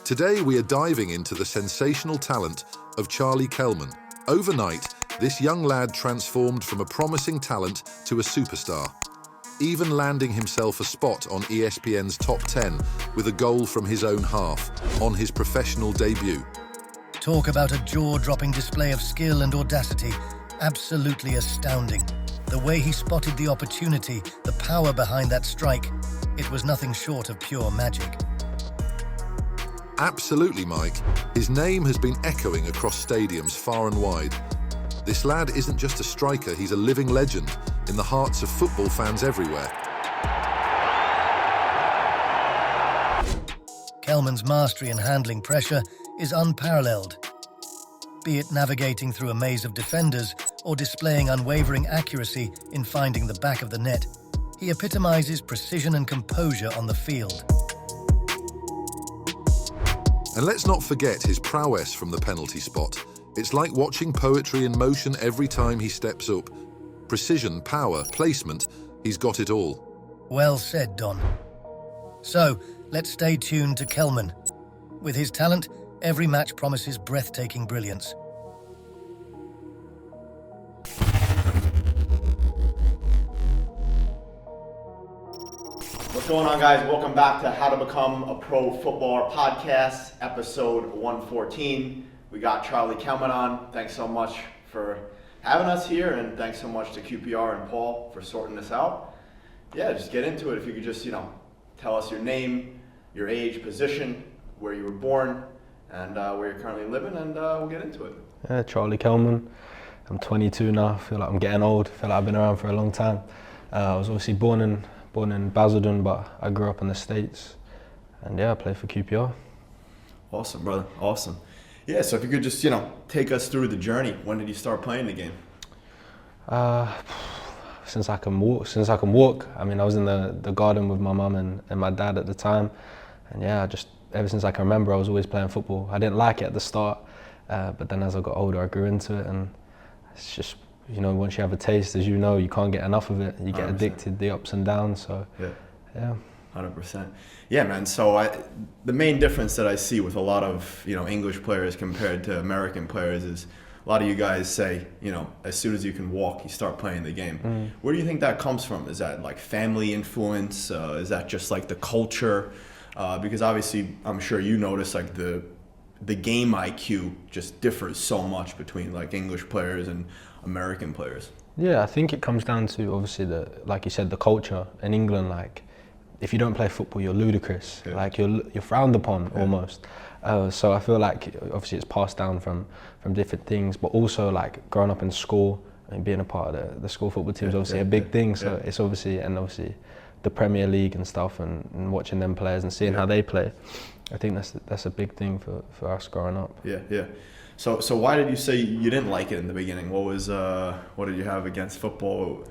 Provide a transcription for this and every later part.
Today we are diving into the sensational talent of Charlie Kelman. Overnight, this young lad transformed from a promising talent to a superstar, even landing himself a spot on ESPN's top 10 with a goal from his own half on his professional debut. Talk about a jaw-dropping display of skill and audacity. Absolutely astounding. The way he spotted the opportunity, the power behind that strike, it was nothing short of pure magic. Absolutely, Mike. His name has been echoing across stadiums far and wide. This lad isn't just a striker, he's a living legend in the hearts of football fans everywhere. Kelman's mastery in handling pressure is unparalleled. Be it navigating through a maze of defenders or displaying unwavering accuracy in finding the back of the net, he epitomizes precision and composure on the field. And let's not forget his prowess from the penalty spot. It's like watching poetry in motion every time he steps up. Precision, power, placement, he's got it all. Well said, Don. So, let's stay tuned to Kelman. With his talent, every match promises breathtaking brilliance. What's going on, guys? Welcome back to How to Become a Pro Footballer podcast, episode 114. We got Charlie Kelman on. Thanks so much for having us here, and thanks so much to QPR and Paul for sorting this out. Yeah, just get into it. If you could just, tell us your name, your age, position, where you were born, and where you're currently living, and we'll get into it. Yeah, Charlie Kelman. I'm 22 now. I feel like I'm getting old. I feel like I've been around for a long time. I was obviously born in Basildon, but I grew up in the States, and yeah, I play for QPR. Awesome, brother. Awesome. Yeah, so if you could just, take us through the journey. When did you start playing the game? Since I can walk. I mean, I was in the garden with my mum and my dad at the time, and yeah, ever since I can remember, I was always playing football. I didn't like it at the start, but then as I got older, I grew into it, and it's just, once you have a taste, as you know, you can't get enough of it. You get 100%. Addicted, the ups and downs, so yeah. 100%. Yeah, man. So the main difference that I see with a lot of, English players compared to American players is a lot of you guys say, as soon as you can walk, you start playing the game. Where do you think that comes from? Is that like family influence? Is that just like the culture? Because obviously, I'm sure you notice like the game IQ just differs so much between like English players and American players. Yeah, I think it comes down to obviously like you said, the culture in England. Like, if you don't play football, you're ludicrous. Yeah. Like you're frowned upon almost. So I feel like obviously it's passed down from different things, but also like growing up in school and being a part of the school football team is obviously a big thing. So it's obviously the Premier League and stuff, and watching them players and seeing how they play. I think that's a big thing for us growing up. Yeah. So why did you say you didn't like it in the beginning? What did you have against football?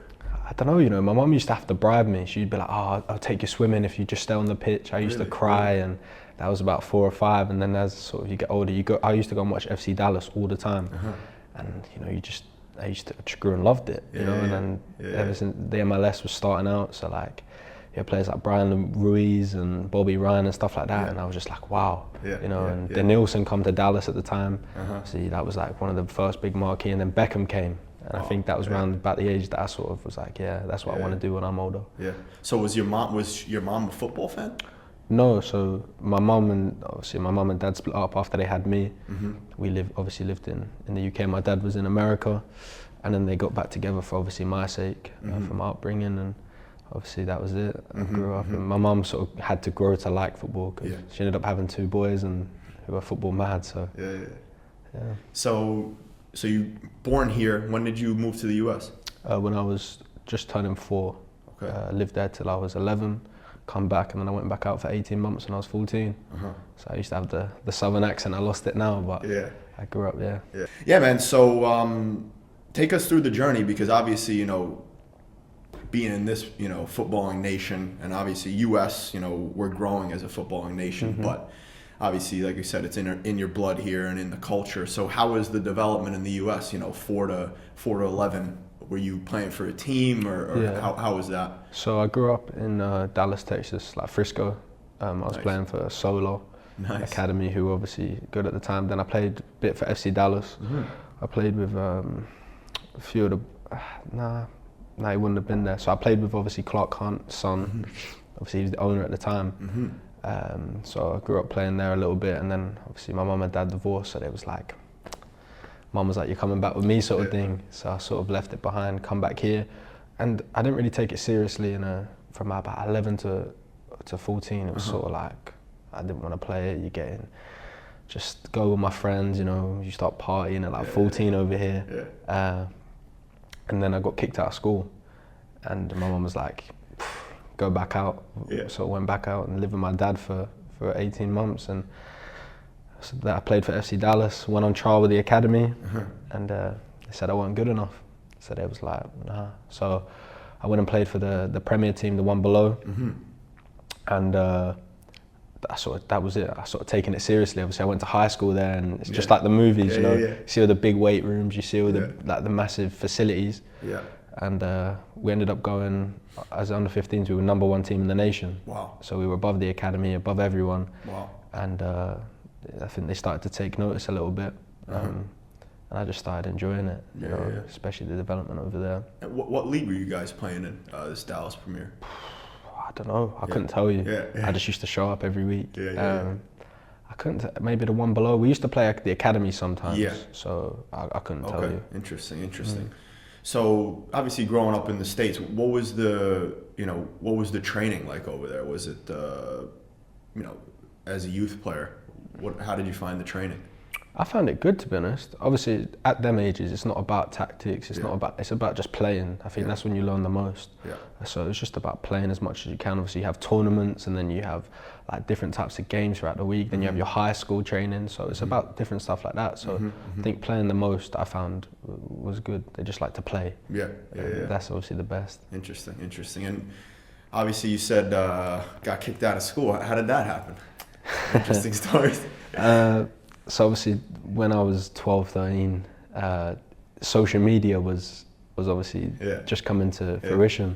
I don't know, my mum used to have to bribe me. She'd be like, I'll take you swimming if you just stay on the pitch. I used to cry, and that was about 4 or 5. And then as sort of you get older, I used to go and watch FC Dallas all the time. And, I just grew and loved it, and then ever since the MLS was starting out, so like, players like Brian Ruiz and Bobby Ryan and stuff like that, and I was just like, wow, and Danielson come to Dallas at the time, see, that was like one of the first big marquee, and then Beckham came, and I think that was around about the age that I sort of was like, that's what I want to do when I'm older. Yeah. So was your mom a football fan? No, so my mum and dad split up after they had me. We obviously lived in the UK. My dad was in America, and then they got back together for obviously my sake, for my upbringing, and obviously that was it. I grew up, and my mum sort of had to grow to like football because she ended up having 2 boys and who were football mad. So So you born here. When did you move to the US? When I was just turning 4. Okay. Lived there till I was 11. Come back, and then I went back out for 18 months when I was 14. So I used to have the southern accent. I lost it now, but I grew up there. Yeah, man. So take us through the journey, because obviously, being in this, footballing nation, and obviously US, we're growing as a footballing nation, but obviously, like you said, it's in your blood here and in the culture. So how was the development in the US, 4 to 11? Were you playing for a team, or how was that? So I grew up in Dallas, Texas, like Frisco. I was playing for Solo. academy who were obviously good at the time. Then I played a bit for FC Dallas. I played with a few of the, he wouldn't have been there. So I played with obviously Clark Hunt's son. Obviously he was the owner at the time. So I grew up playing there a little bit, and then obviously my mum and dad divorced, so it was like, mum was like, you're coming back with me sort of thing. So I sort of left it behind, come back here. And I didn't really take it seriously from about 11 to 14. It was sort of like, I didn't want to play it. You get in, just go with my friends, you start partying at like 14 over here. And then I got kicked out of school, and my mum was like, go back out. So I went back out and lived with my dad for 18 months, and so that I played for FC Dallas, went on trial with the academy, and they said I wasn't good enough. So they was like, nah. So I went and played for the Premier team, the one below, and that was it. I sort of taken it seriously. Obviously, I went to high school there, and it's just like the movies, You see all the big weight rooms, you see all the massive facilities. And we ended up going, as under 15s, we were #1 team in the nation. Wow. So we were above the academy, above everyone. Wow. And I think they started to take notice a little bit. And I just started enjoying it, especially the development over there. And what league were you guys playing in, this Dallas Premier? I don't know. I couldn't tell you. I just used to show up every week. I couldn't. Maybe the one below. We used to play at the academy sometimes. So I couldn't tell you. Interesting. So obviously, growing up in the States, what was the training like over there? Was it, as a youth player, how did you find the training? I found it good, to be honest. Obviously, at them ages, it's not about tactics. It's about just playing. I think that's when you learn the most. So it's just about playing as much as you can. Obviously, you have tournaments, and then you have like different types of games throughout the week. Then you have your high school training. So it's about different stuff like that. So I think playing the most I found was good. They just like to play. That's obviously the best. Interesting. And obviously, you said got kicked out of school. How did that happen? Interesting stories. So obviously, when I was 12, 13, social media was obviously just coming to fruition,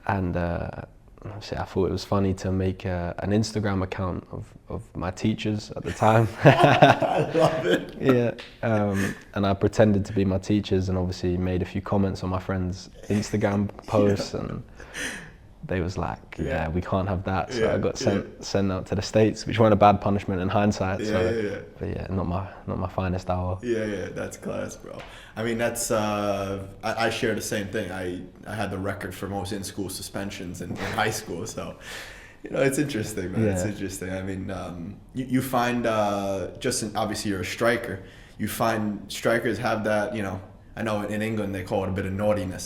and obviously I thought it was funny to make an Instagram account of my teachers at the time. I love it. And I pretended to be my teachers, and obviously made a few comments on my friends' Instagram posts, and they was like, we can't have that. So I got sent out to the States, which weren't a bad punishment in hindsight. But not my finest hour. That's class, bro. I mean, that's I share the same thing. I had the record for most in-school suspensions in high school, so it's interesting, man. It's interesting. I mean, you find obviously you're a striker. You find strikers have that, I know in England they call it a bit of naughtiness,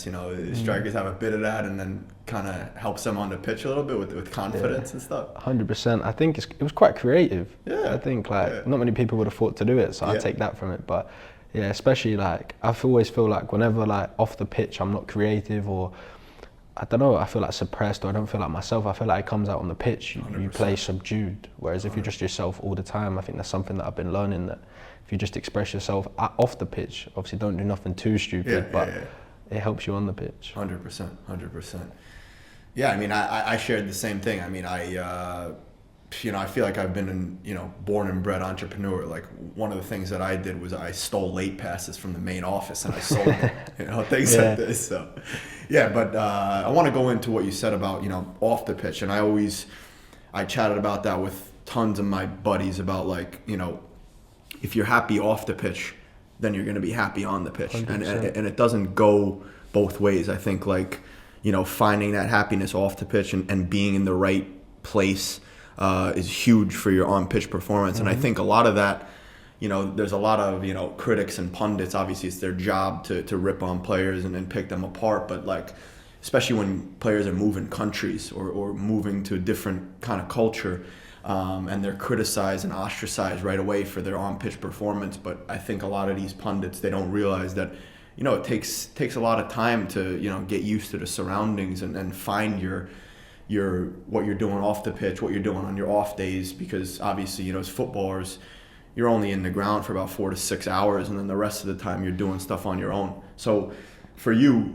strikers have a bit of that, and then kind of helps them on the pitch a little bit with confidence and stuff. 100%. I think it was quite creative. I think not many people would have thought to do it, so I take that from it. But especially I always feel like whenever off the pitch I'm not creative, or I don't know, I feel like suppressed, or I don't feel like myself. I feel like it comes out on the pitch. You play subdued, whereas if you're just yourself all the time, I think that's something that I've been learning, that if you just express yourself off the pitch, obviously don't do nothing too stupid, but it helps you on the pitch. 100%. Yeah, I mean, I shared the same thing. I mean, I feel like I've been born and bred entrepreneur. Like, one of the things that I did was I stole late passes from the main office and I sold them, things like this. So, but I want to go into what you said about, off the pitch. And I chatted about that with tons of my buddies about, if you're happy off the pitch, then you're going to be happy on the pitch. And it doesn't go both ways. I think finding that happiness off the pitch and being in the right place is huge for your on-pitch performance. And I think a lot of that, there's a lot of, critics and pundits. Obviously, it's their job to rip on players and pick them apart. But especially when players are moving countries or moving to a different kind of culture, and they're criticized and ostracized right away for their on-pitch performance. But I think a lot of these pundits, they don't realize that, it takes a lot of time to, get used to the surroundings and find what you're doing off the pitch, what you're doing on your off days, because obviously, as footballers, you're only in the ground for about 4 to 6 hours, and then the rest of the time you're doing stuff on your own. So for you,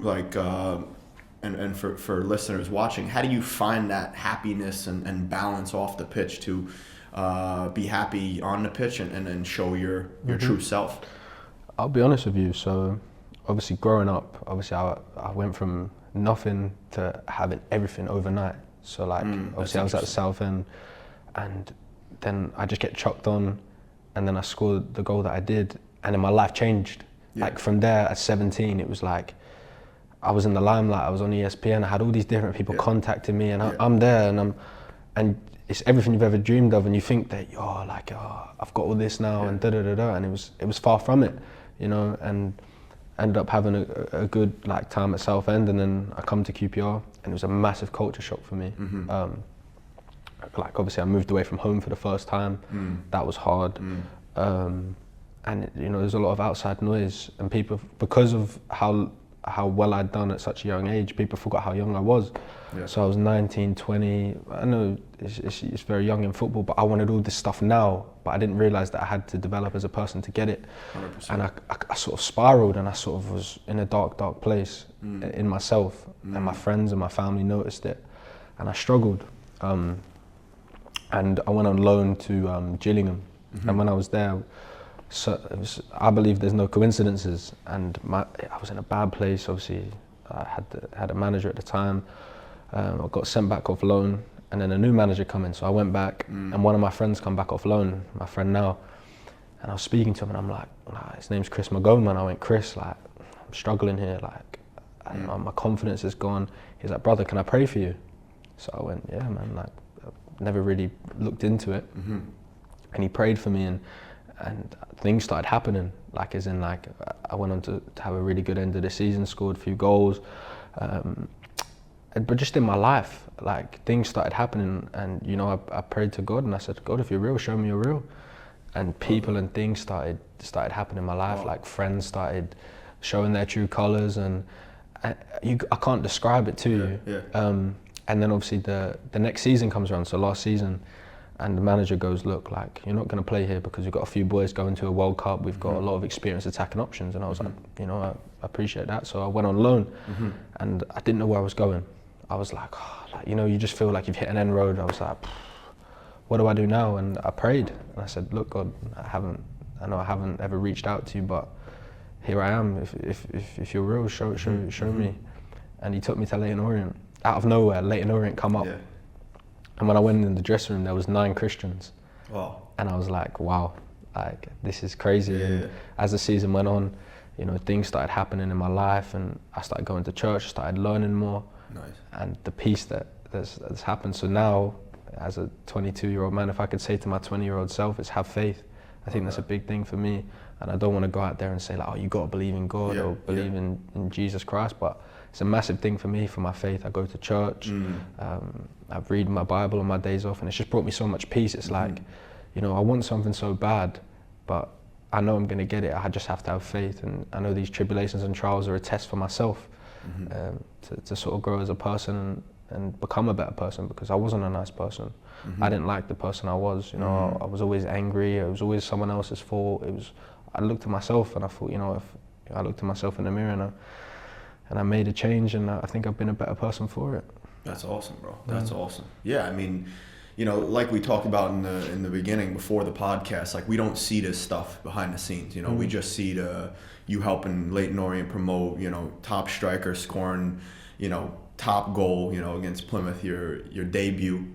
and for listeners watching, how do you find that happiness and balance off the pitch to be happy on the pitch and show your true self? I'll be honest with you. So obviously growing up, I went from nothing to having everything overnight. So like obviously I was at the South End, and then I just get chucked on, and then I scored the goal that I did, and then my life changed. Yeah. Like from there at 17, it was like I was in the limelight. I was on ESPN. I had all these different people contacting me, and I'm there, and it's everything you've ever dreamed of, and you think that I've got all this now, and and it was far from it, you know, and ended up having a good like time at Southend, and then I come to QPR, and it was a massive culture shock for me. Like obviously I moved away from home for the first time. That was hard. And you know, there's a lot of outside noise, and people, because of how well I'd done at such a young age, people forgot how young I was. So I was 19, 20. I know it's very young in football, but I wanted all this stuff now, but I didn't realize that I had to develop as a person to get it. 100%. And I sort of spiraled, and I sort of was in a dark place in myself, and my friends and my family noticed it, and I struggled. And I went on loan to Gillingham, and when I was there, I believe there's no coincidences, and I was in a bad place. Obviously, I had a manager at the time. I got sent back off loan, and then a new manager come in. So I went back, and one of my friends come back off loan, my friend now, and I was speaking to him, and I'm like, his name's Chris McGowan. I went, Chris, like, I'm struggling here, like, my confidence is gone. He's like, brother, can I pray for you? So I went, yeah, man, like, I've never really looked into it. And he prayed for me, and things started happening, like as in like I went on to have a really good end of the season, scored a few goals, but just in my life, like things started happening, and you know, I prayed to God, and I said, God, if you're real, show me you're real. And people and things started happening in my life. Like friends started showing their true colors, and I can't describe it to you. And then obviously the next season comes around, so last season, and the manager goes, look, like, you're not going to play here because we've got a few boys going to a World Cup. We've got a lot of experience attacking options. And I was like, you know, I appreciate that. So I went on loan, and I didn't know where I was going. I was like, you know, you just feel like you've hit an end road. I was like, what do I do now? And I prayed, and I said, look, God, I know I haven't ever reached out to you, but here I am. If you're real, show me. And he took me to Leyton Orient. Out of nowhere, Leyton Orient come up. And when I went in the dressing room, there was 9 Christians. Wow. And I was like, wow, like this is crazy. And as the season went on, you know, things started happening in my life, and I started going to church, started learning more. Nice. And the peace that's happened. So now, as a 22-year-old man, if I could say to my 20-year-old self, it's have faith. I think that's a big thing for me. And I don't want to go out there and say like, oh, you got to believe in God or believe in Jesus Christ, but it's a massive thing for me, for my faith. I go to church, I read my Bible on my days off, and it's just brought me so much peace. It's like, you know, I want something so bad, but I know I'm going to get it. I just have to have faith, and I know these tribulations and trials are a test for myself to sort of grow as a person and become a better person, because I wasn't a nice person. I didn't like the person I was, you know, I was always angry. It was always someone else's fault. I looked at myself, and I thought, you know, if I looked at myself in the mirror and I made a change, and I think I've been a better person for it. That's awesome, bro. That's awesome. Yeah, I mean, you know, like we talked about in the beginning before the podcast, like we don't see this stuff behind the scenes. You know, we just see you helping Leyton Orient promote, you know, top striker scoring, you know, top goal, you know, against Plymouth, your debut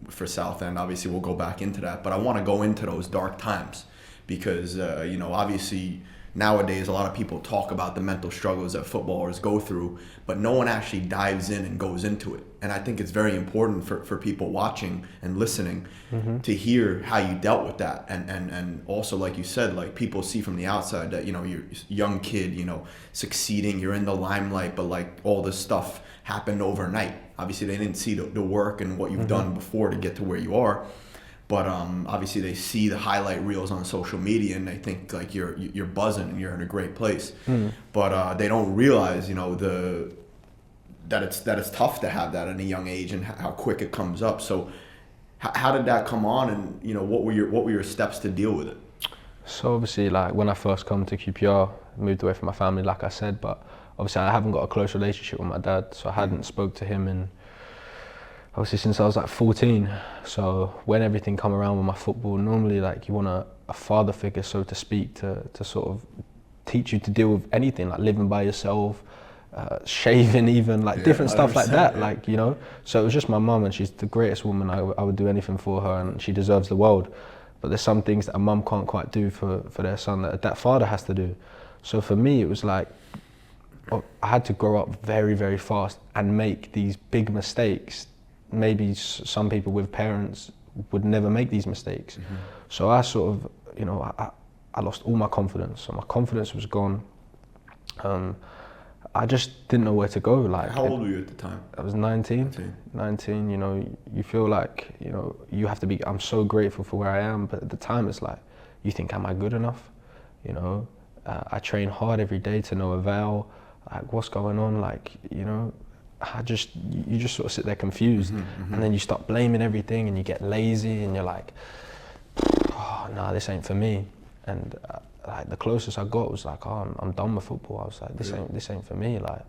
for Southend. Obviously, we'll go back into that, but I want to go into those dark times because you know, obviously, nowadays, a lot of people talk about the mental struggles that footballers go through, but no one actually dives in and goes into it. And I think it's very important for people watching and listening to hear how you dealt with that. And also, like you said, like people see from the outside that, you know, you're a young kid, you know, succeeding, you're in the limelight, but like all this stuff happened overnight. Obviously, they didn't see the work and what you've done before to get to where you are. But obviously they see the highlight reels on social media and they think like you're buzzing and you're in a great place. But they don't realize, you know, that it's tough to have that at a young age and how quick it comes up. So how did that come on, and you know, what were your steps to deal with it? So obviously, like when I first come to QPR, I moved away from my family, like I said, but obviously I haven't got a close relationship with my dad, so I hadn't spoke to him in obviously since I was like 14. So when everything come around with my football, normally like you want a father figure, so to speak, to sort of teach you to deal with anything, like living by yourself, shaving even, like different stuff like that, like, you know. So it was just my mum, and she's the greatest woman. I would do anything for her, and she deserves the world. But there's some things that a mum can't quite do for their son that father has to do. So for me, it was like, I had to grow up very, very fast and make these big mistakes. Maybe some people with parents would never make these mistakes. So I sort of, you know, I lost all my confidence. So my confidence was gone. I just didn't know where to go. Like, how old were you at the time? I was 19, you know, you feel like, you know, you have to be, I'm so grateful for where I am, but at the time it's like, you think, am I good enough? You know, I train hard every day to no avail. Like, what's going on? Like, you know, you just sort of sit there confused, and then you start blaming everything, and you get lazy, and you're like, oh, nah, this ain't for me. And like the closest I got was like, oh, I'm done with football. I was like, this ain't for me. Like,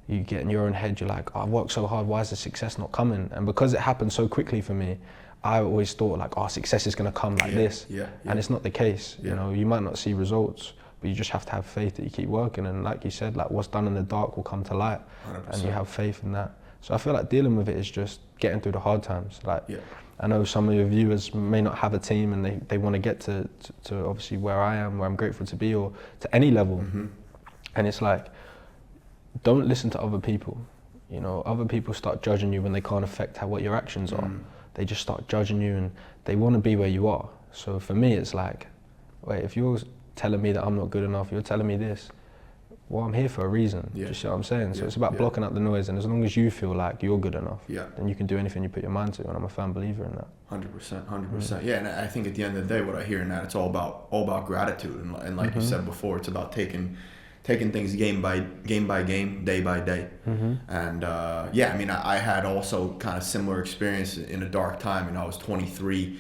you get in your own head, you're like, oh, I worked so hard, why is the success not coming? And because it happened so quickly for me, I always thought like, oh, success is gonna come like this. And it's not the case. You know, you might not see results, but you just have to have faith that you keep working. And like you said, like, what's done in the dark will come to light. 100%. And you have faith in that. So I feel like dealing with it is just getting through the hard times. Like, I know some of your viewers may not have a team, and they want to get to obviously where I am, where I'm grateful to be, or to any level. And it's like, don't listen to other people. You know, other people start judging you when they can't affect what your actions are. They just start judging you, and they want to be where you are. So for me, it's like, wait, if you're telling me that I'm not good enough, you're telling me this, well, I'm here for a reason. Do you see what I'm saying? So it's about blocking out the noise, and as long as you feel like you're good enough, then you can do anything you put your mind to, and I'm a firm believer in that. 100%. Yeah, and I think at the end of the day, what I hear in that, it's all about gratitude, and like you said before, it's about taking things game by game, day by day. And I mean, I had also kind of similar experience in a dark time. You know, I was 23,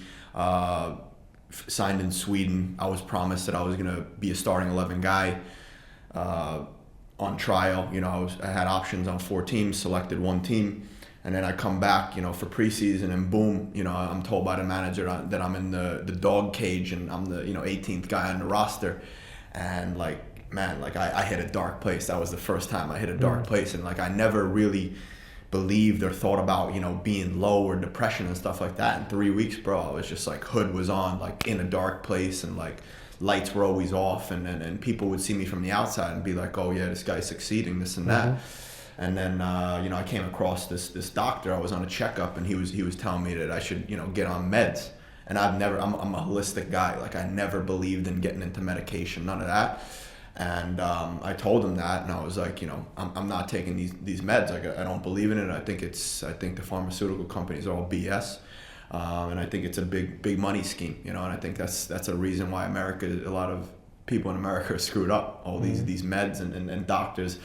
signed in Sweden. I was promised that I was gonna be a starting 11 guy. On trial, you know, I had options on 4 teams, selected 1 team, and then I come back, you know, for preseason, and boom, you know, I'm told by the manager that I'm in the dog cage, and I'm the, you know, 18th guy on the roster. And like, man, like I hit a dark place. That was the first time I hit a dark place, and like I never really believed or thought about, you know, being low or depression and stuff like that. In 3 weeks, bro, I was just like, hood was on, like in a dark place, and like lights were always off, and people would see me from the outside and be like, oh yeah, this guy's succeeding, this and that. And then you know, I came across this doctor. I was on a checkup, and he was telling me that I should, you know, get on meds. And I'm a holistic guy. Like, I never believed in getting into medication, none of that. And I told him that, and I was like, you know, I'm not taking these meds. Like, I don't believe in it. I think the pharmaceutical companies are all BS. And I think it's a big money scheme, you know, and I think that's a reason why a lot of people in America are screwed up. All these meds and doctors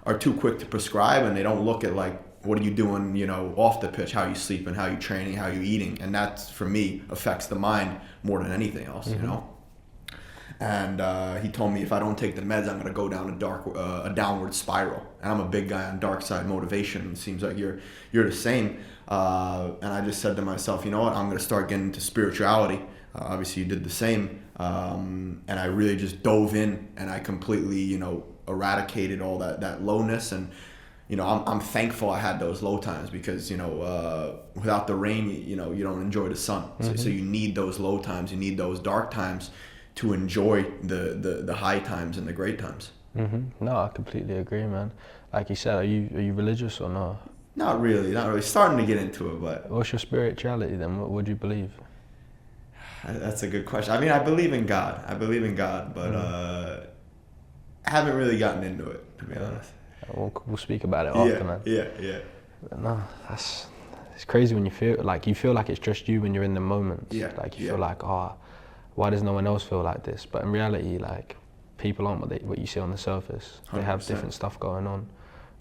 are too quick to prescribe, and they don't look at like, what are you doing, you know, off the pitch, how you sleeping, how you training, how you eating, and that for me affects the mind more than anything else, you know. And he told me if I don't take the meds, I'm gonna go down a downward spiral. And I'm a big guy on dark side motivation. It seems like you're the same. And I just said to myself, you know what? I'm gonna start getting into spirituality. Obviously, you did the same. And I really just dove in, and I completely, you know, eradicated all that lowness. And you know, I'm thankful I had those low times, because, you know, without the rain, you know, you don't enjoy the sun. So you need those low times, you need those dark times to enjoy the high times and the great times. No, I completely agree, man. Like you said, are you religious or not? Not really. Starting to get into it, but. What's your spirituality then? What would you believe? That's a good question. I mean, I believe in God, but I haven't really gotten into it, to be honest. We'll speak about it after, man. Yeah. But no, it's crazy when you feel like it's just you when you're in the moment. Yeah. Like you feel like, oh, why does no one else feel like this? But in reality, like, people aren't what you see on the surface. 100%. They have different stuff going on.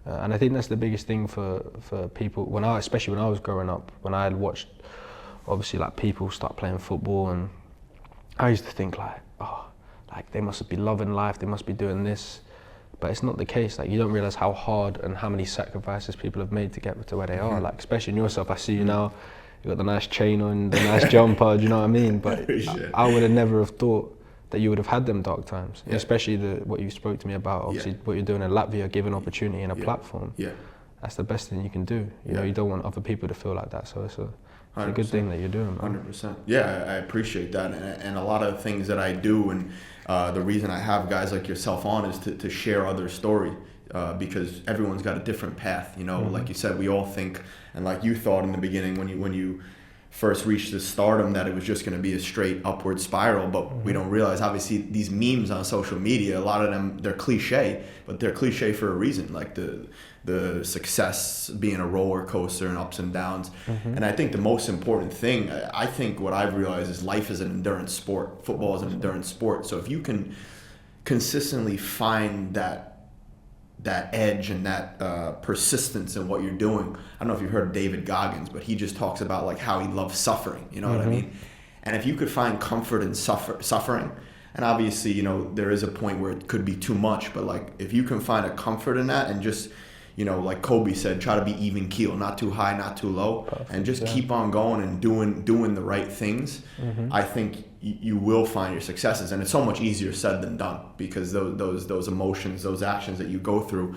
And I think that's the biggest thing for people, especially when I was growing up, when I had watched, obviously, like, people start playing football, and I used to think like, oh, like, they must be loving life, they must be doing this. But it's not the case. Like, you don't realize how hard and how many sacrifices people have made to get to where they are. Like, especially in yourself, I see you now, you got the nice chain on, the nice jumper, do you know what I mean? But I would have never have thought that you would have had them dark times, especially what you spoke to me about, obviously what you're doing in Latvia, giving opportunity and a platform. That's the best thing you can do. You know, you don't want other people to feel like that, so it's a good thing that you're doing, man. 100%. Yeah, I appreciate that, and a lot of things that I do, and the reason I have guys like yourself on is to share other story, because everyone's got a different path. You know, like you said, we all think, and like you thought in the beginning when you first reached the stardom, that it was just going to be a straight upward spiral, but we don't realize, obviously, these memes on social media, a lot of them, they're cliche, but they're cliche for a reason, like the success being a roller coaster and ups and downs. And I think the most important thing, I think what I've realized is life is an endurance sport. Football is an endurance sport. So if you can consistently find that edge and that persistence in what you're doing. I don't know if you've heard of David Goggins, but he just talks about like how he loves suffering, you know what I mean? And if you could find comfort in suffering, and obviously, you know, there is a point where it could be too much, but like if you can find a comfort in that and just, you know, like Kobe said, try to be even keel, not too high, not too low. Perfect, and just keep on going and doing the right things. I think you will find your successes, and it's so much easier said than done, because those emotions, those actions that you go through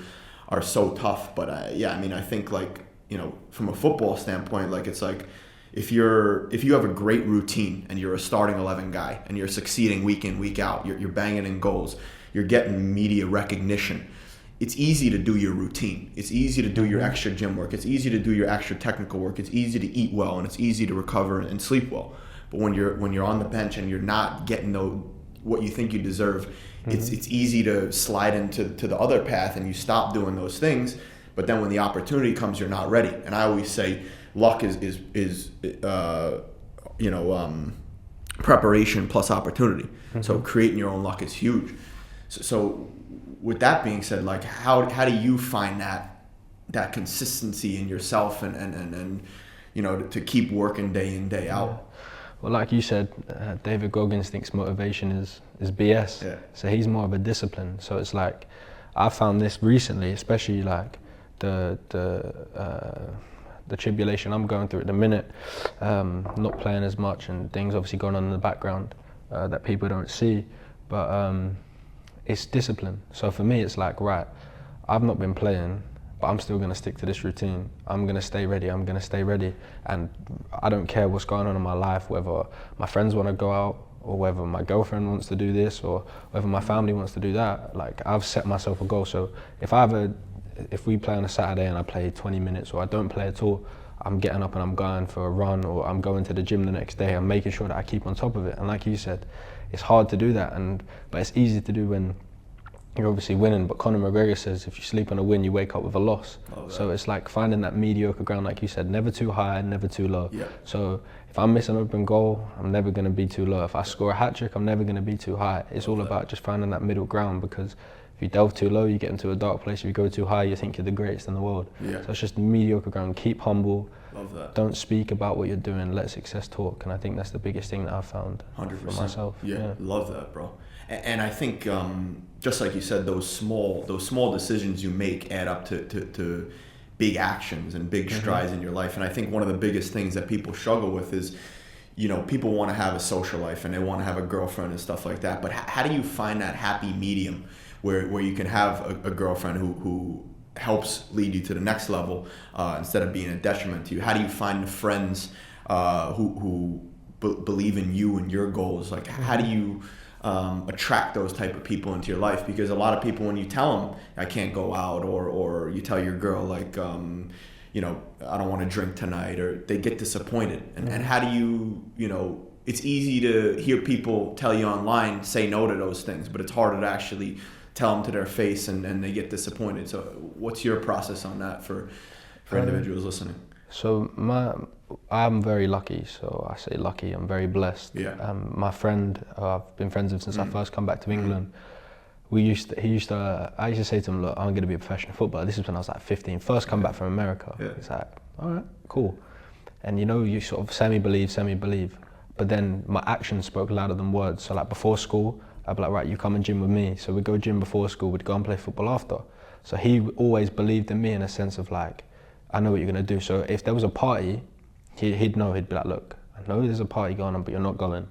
are so tough. But yeah, I mean, I think, like, you know, from a football standpoint, like, it's like if you have a great routine and you're a starting 11 guy and you're succeeding week in, week out, you're banging in goals, you're getting media recognition. It's easy to do your routine. It's easy to do your extra gym work. It's easy to do your extra technical work. It's easy to eat well, and it's easy to recover and sleep well. But when you're on the bench and you're not getting what you think you deserve, it's easy to slide into the other path, and you stop doing those things. But then when the opportunity comes, you're not ready. And I always say, luck is preparation plus opportunity. So creating your own luck is huge. So with that being said, like, how do you find that consistency in yourself and you know, to keep working day in, day out? Well, like you said, David Goggins thinks motivation is BS. So he's more of a discipline. So it's like, I found this recently, especially like the tribulation I'm going through at the minute, not playing as much and things obviously going on in the background that people don't see, but it's discipline. So for me, it's like, right, I've not been playing, but I'm still going to stick to this routine. I'm going to stay ready. And I don't care what's going on in my life, whether my friends want to go out, or whether my girlfriend wants to do this, or whether my family wants to do that. Like, I've set myself a goal. So if we play on a Saturday and I play 20 minutes, or I don't play at all, I'm getting up and I'm going for a run, or I'm going to the gym the next day. I'm making sure that I keep on top of it. And like you said, it's hard to do that, but it's easy to do when you're obviously winning. But Conor McGregor says, if you sleep on a win, you wake up with a loss. So it's like finding that mediocre ground, like you said, never too high, never too low. So if I miss an open goal, I'm never going to be too low. If I score a hat-trick, I'm never going to be too high. It's all about just finding that middle ground, because if you delve too low, you get into a dark place. If you go too high, you think you're the greatest in the world. So it's just mediocre ground. Keep humble. Love that. Don't speak about what you're doing. Let success talk. And I think that's the biggest thing that I've found 100%. for myself. Yeah, love that, bro. And I think, just like you said, those small decisions you make add up to big actions and big strides in your life. And I think one of the biggest things that people struggle with is, you know, people want to have a social life and they want to have a girlfriend and stuff like that. But how do you find that happy medium where you can have a girlfriend who helps lead you to the next level instead of being a detriment to you? How do you find the friends who believe in you and your goals? Like, how do you attract those type of people into your life? Because a lot of people, when you tell them I can't go out, or you tell your girl, like, you know, I don't want to drink tonight, or they get disappointed. And how do you know, it's easy to hear people tell you online, say no to those things, but it's harder to actually tell them to their face, and they get disappointed. So what's your process on that for individuals listening? So I'm very lucky. So I say lucky, I'm very blessed. My friend, I've been friends with since I first come back to England. I used to say to him, look, I'm going to be a professional footballer. This is when I was like 15, first come back from America. It's like, all right, cool. And you know, you sort of semi-believe. But then my actions spoke louder than words. So like before school, I'd be like, right, you come and gym with me. So we'd go gym before school, we'd go and play football after. So he always believed in me in a sense of like, I know what you're gonna do. So if there was a party, he'd know, he'd be like, look, I know there's a party going on, but you're not going.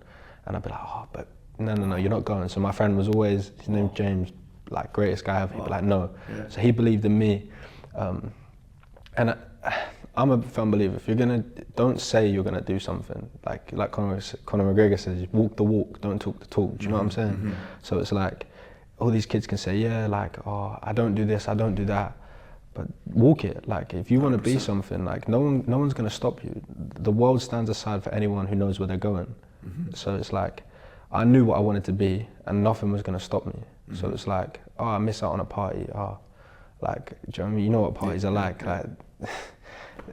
And I'd be like, oh, but no, you're not going. So my friend was always, his name's James, like greatest guy ever. He'd be like, no. Yeah. So he believed in me. And I'm a firm believer, if you're gonna, don't say you're gonna do something. Like Conor McGregor says, walk the walk, don't talk the talk. Do you know what I'm saying? So it's like, all these kids can say, yeah, like, oh, I don't do this, I don't do that. But walk it. Like, if you want to be something, like, no one's gonna stop you. The world stands aside for anyone who knows where they're going. So it's like, I knew what I wanted to be, and nothing was gonna stop me. So it's like, oh, I miss out on a party. Oh, like, do you know what I mean? You know what parties are like. Like,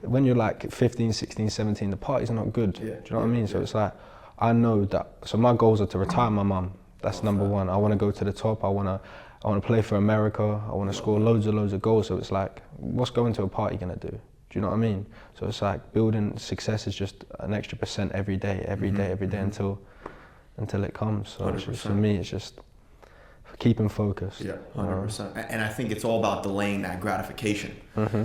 when you're like 15, 16, 17, the parties are not good. Do you know what I mean? So it's like, I know that. So my goals are to retire my mum. That's number one. I want to go to the top. I want to play for America. I want to score loads of goals. So it's like, what's going to a party gonna do? Do you know what I mean? So it's like, building success is just an extra % every day until it comes. So it's just, for me, it's just keeping focused. Yeah, 100%. And I think it's all about delaying that gratification.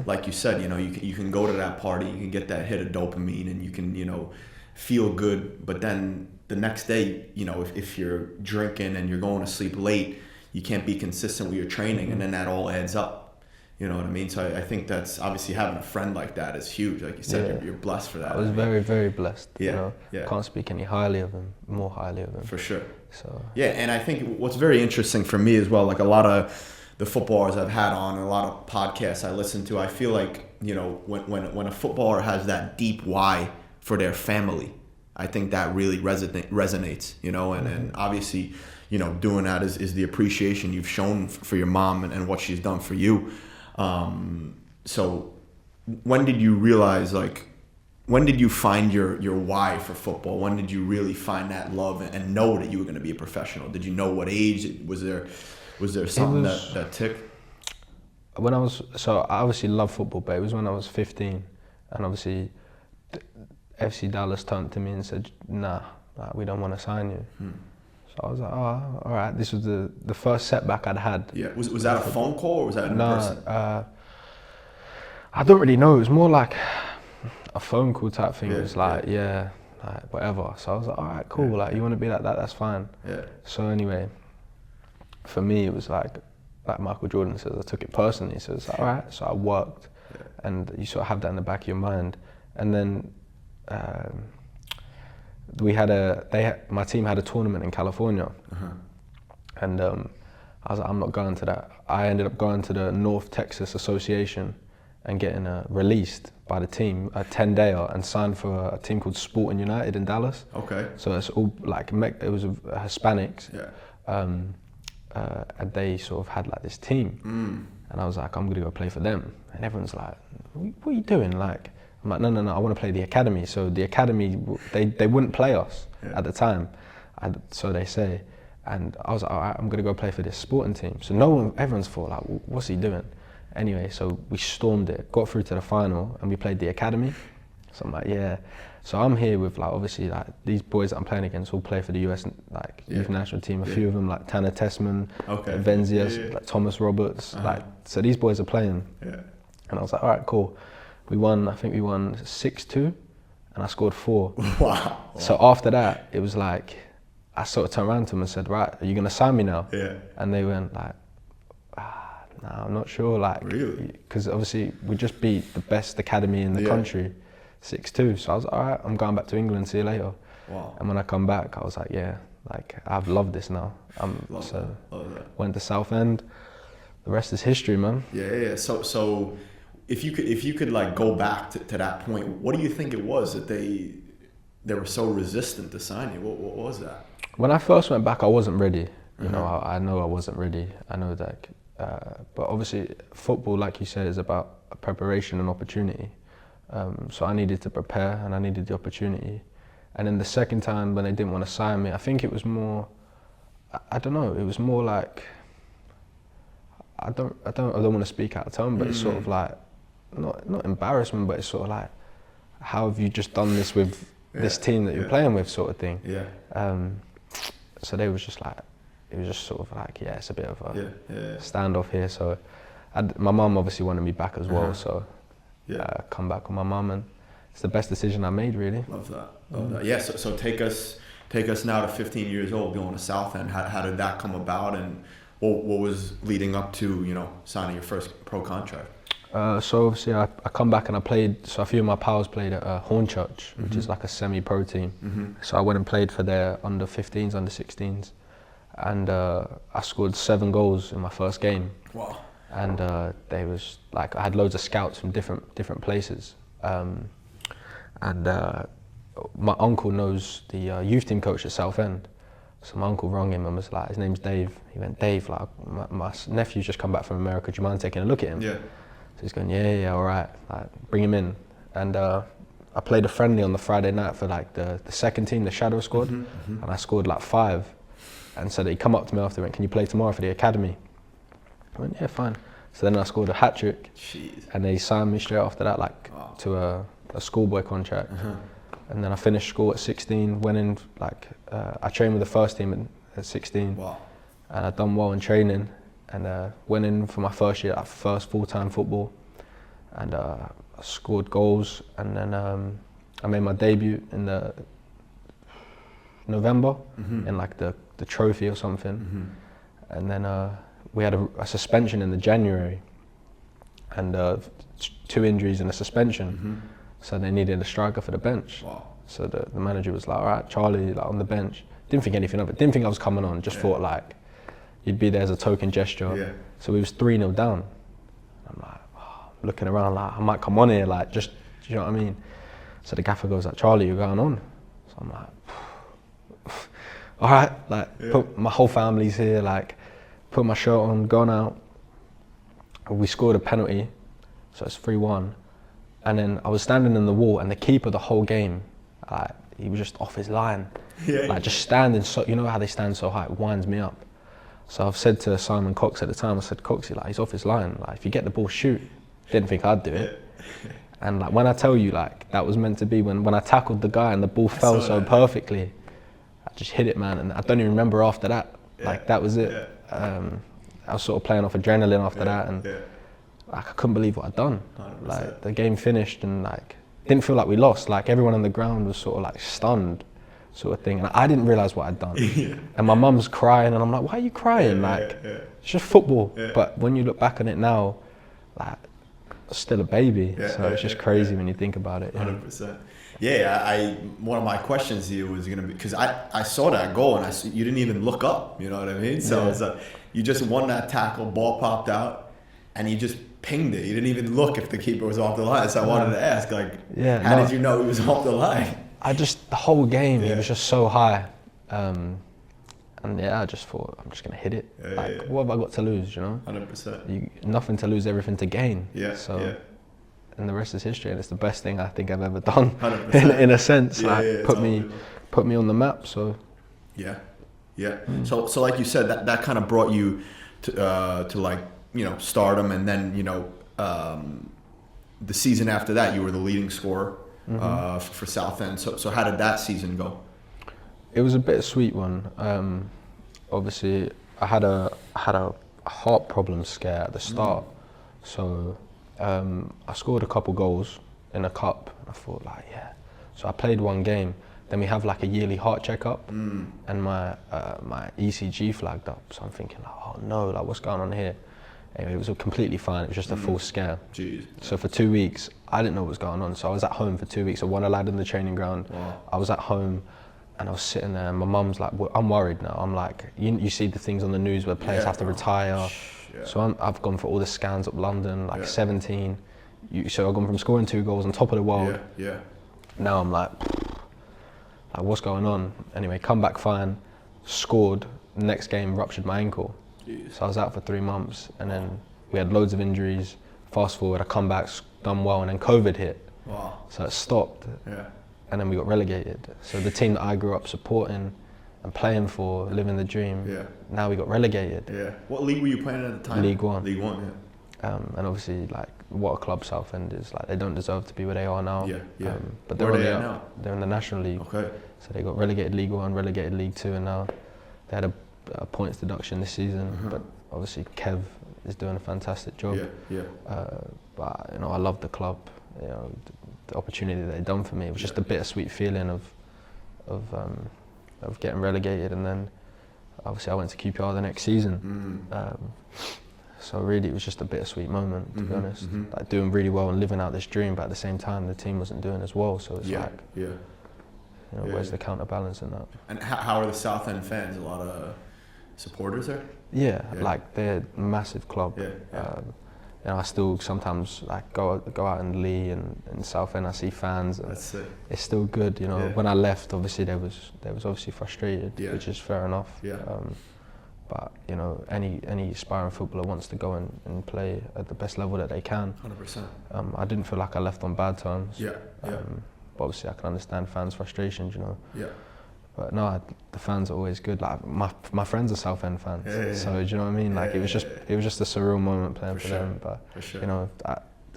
Like you said, you know, you can go to that party, you can get that hit of dopamine, and you can, you know, feel good. But then the next day, you know, if you're drinking and you're going to sleep late, you can't be consistent with your training, and then that all adds up. You know what I mean? So I think that's obviously, having a friend like that is huge. Like you said, you're blessed for that. I was very, very blessed. Yeah, you know? Can't speak any highly of him, more highly of him. For sure. So yeah, and I think what's very interesting for me as well, like a lot of the footballers I've had on, and a lot of podcasts I listen to, I feel like, you know, when a footballer has that deep why for their family, I think that really resonates, you know, and obviously, you know, doing that is the appreciation you've shown for your mom and what she's done for you. So when did you realize, like, when did you find your why for football? When did you really find that love and know that you were going to be a professional? Did you know what age? Was there something that ticked? When so I obviously love football, but it was when I was 15, and obviously FC Dallas turned to me and said, nah, we don't want to sign you. So I was like, oh, all right. This was the first setback I'd had. Yeah. Was that a phone call, or was that in person? I don't really know. It was more like a phone call type thing. Yeah, it was like, like whatever. So I was like, all right, cool. Like, you want to be like that? That's fine. Yeah. So anyway, for me, it was like Michael Jordan says, I took it personally. So it's like, all right. So I worked, and you sort of have that in the back of your mind. And then my team had a tournament in California, and I was like, I'm not going to that. I ended up going to the North Texas Association and getting released by the team, a 10-dayer, and signed for a team called Sporting United in Dallas. Okay. So it's all like, it was Hispanics, and they sort of had like this team, and I was like, I'm gonna go play for them, and everyone's like, what are you doing? Like, I'm like, no, I want to play the academy. So the academy, they wouldn't play us at the time, so they say. And I was like, all right, I'm gonna go play for this sporting team. So everyone's thought like, what's he doing? Anyway, so we stormed it, got through to the final, and we played the academy. So I'm like, yeah. So I'm here with, like, obviously, like, these boys that I'm playing against all play for the US, like, youth national team. A few of them, like Tanner Tessman, Venzias, like Thomas Roberts, like, so these boys are playing. And I was like, all right, cool. I think we won 6-2, and I scored 4. Wow. So after that, it was like, I sort of turned around to them and said, right, are you gonna sign me now? And they went like, no, I'm not sure. Like, really? Because obviously we just beat the best academy in the country, 6-2. So I was like, all right, I'm going back to England, see you later. Wow. And when I come back, I was like, yeah, like, I've loved this now. Love that. Went to Southend. The rest is history, man. Yeah. So if you could like go back to that point, what do you think it was that they were so resistant to sign you? What was that? When I first went back, I wasn't ready. You know, I know I wasn't ready. I know that. But obviously, football, like you said, is about preparation and opportunity. So I needed to prepare, and I needed the opportunity. And then the second time, when they didn't want to sign me, I think it was more, I don't know, it was more like, I don't want to speak out of turn, but it's sort of like, not embarrassment, but it's sort of like, how have you just done this with this team that you're playing with, sort of thing. So they was just like, it was just sort of like, yeah, it's a bit of a yeah. standoff here. So my mum obviously wanted me back as well, so come back with my mum, and it's the best decision I made, really. Love that. Yeah, so take us now to 15 years old, going to Southend. How did that come about, and what was leading up to, you know, signing your first pro contract? So obviously I come back and I played, so a few of my pals played at Hornchurch, which is like a semi-pro team. So I went and played for their under 15s, under 16s, and I scored 7 goals in my first game. Wow. And they was like, I had loads of scouts from different places. And my uncle knows the youth team coach at Southend. So my uncle rang him and was like, his name's Dave. He went, Dave, like my nephew's just come back from America, do you mind taking a look at him? Yeah. So he's going, yeah, all right, like, bring him in. And I played a friendly on the Friday night for like the second team, the shadow squad, and I scored like 5. And so he come up to me after and went, can you play tomorrow for the academy? I went, yeah, fine. So then I scored a hat-trick. Jeez. And they signed me straight after that, like to a schoolboy contract. And then I finished school at 16, went in, like, I trained with the first team at 16. Wow. And I'd done well in training, and went in for my first year, like first full-time football, and I scored goals, and then I made my debut in the November in like the trophy or something, and then we had a suspension in the January, and 2 injuries and a suspension, so they needed a striker for the bench. Wow. So the manager was like, all right, Charlie, like on the bench. Didn't think anything of it, didn't think I was coming on, just thought like, you'd be there as a token gesture. Yeah. So we was 3-0 down. I'm like, looking around like, I might come on here, like, just, do you know what I mean? So the gaffer goes like, Charlie, you're going on. So I'm like, all right, like, put my whole family's here, like, put my shirt on, gone out. We scored a penalty, so it's 3-1. And then I was standing in the wall, and the keeper the whole game, like, he was just off his line. Like, just standing, so, you know how they stand so high, it winds me up. So I've said to Simon Cox at the time, I said, Coxie, like, he's off his line. Like, if you get the ball, shoot. Didn't think I'd do it. And like, when I tell you, like, that was meant to be, when I tackled the guy and the ball fell so perfectly, I just hit it, man. And I don't even remember after that. Like, that was it. I was sort of playing off adrenaline after that, and like, I couldn't believe what I'd done. 100%. Like, the game finished, and like, didn't feel like we lost. Like, everyone on the ground was sort of like stunned, sort of thing. And I didn't realise what I'd done. And my mum's crying, and I'm like, why are you crying? It's just football. But when you look back on it now, like, I'm still a baby. So it's just crazy when you think about it. 100%. Yeah, one of my questions to you was gonna be, because I saw that goal and you didn't even look up. You know what I mean? So it's like, you just won that tackle, ball popped out, and you just pinged it. You didn't even look if the keeper was off the line. So I wanted to ask, like, how did you know he was off the line? The whole game, it was just so high. And I just thought, I'm just going to hit it. What have I got to lose, you know? 100%. Nothing to lose, everything to gain. And the rest is history, and it's the best thing I think I've ever done, in a sense. Put me on the map, so. So like you said, that kind of brought you to like, you know, stardom, and then, you know, the season after that, you were the leading scorer for Southend. So how did that season go? It was a bittersweet one. Obviously, I had a heart problem scare at the start, so I scored a couple goals in a cup. I thought, like, yeah. So I played one game. Then we have like a yearly heart checkup, and my ECG flagged up. So I'm thinking, like, oh no, like, what's going on here? Anyway, it was completely fine. It was just a full scare. Jeez. So for 2 weeks, I didn't know what was going on. So I was at home for 2 weeks. I won a lad in the training ground. Wow. I was at home, and I was sitting there, and my mum's like, well, I'm worried now. I'm like, you see the things on the news where players have to retire. So I've gone for all the scans up London, like 17. So I've gone from scoring 2 goals on top of the world. Now I'm like, what's going on? Anyway, come back fine, scored. Next game, ruptured my ankle. Jeez. So I was out for 3 months, and then we had loads of injuries. Fast forward, I come back, done well, and then COVID hit. Wow. So it stopped. And then we got relegated. So the team that I grew up supporting and playing for, living the dream, now we got relegated. What league were you playing at the time? League One. League One, and obviously, like, what a club Southend is. Like, they don't deserve to be where they are now. But Where are they at now? They're in the National League. Okay. So they got relegated League One, relegated League Two, and now they had a points deduction this season, but obviously Kev is doing a fantastic job. But you know, I love the club. You know, the opportunity that they've done for me. It was just a bittersweet feeling of getting relegated, and then obviously I went to QPR the next season. So really, it was just a bittersweet moment, to be honest. Like doing really well and living out this dream, but at the same time, the team wasn't doing as well. So it's you know, where's the counterbalance in that? And how are the Southend fans? A lot of supporters there? Yeah, like they're a massive club. You know, I still sometimes like go out in Lee and in Southend. I see fans. And that's it. It's still good. You know, when I left, obviously they was obviously frustrated, which is fair enough. But you know, any aspiring footballer wants to go and play at the best level that they can. 100%. I didn't feel like I left on bad terms. But obviously, I can understand fans' frustrations. You know. But no, the fans are always good. Like my friends are Southend fans, so do you know what I mean? Like it was just a surreal moment playing for them. But you know,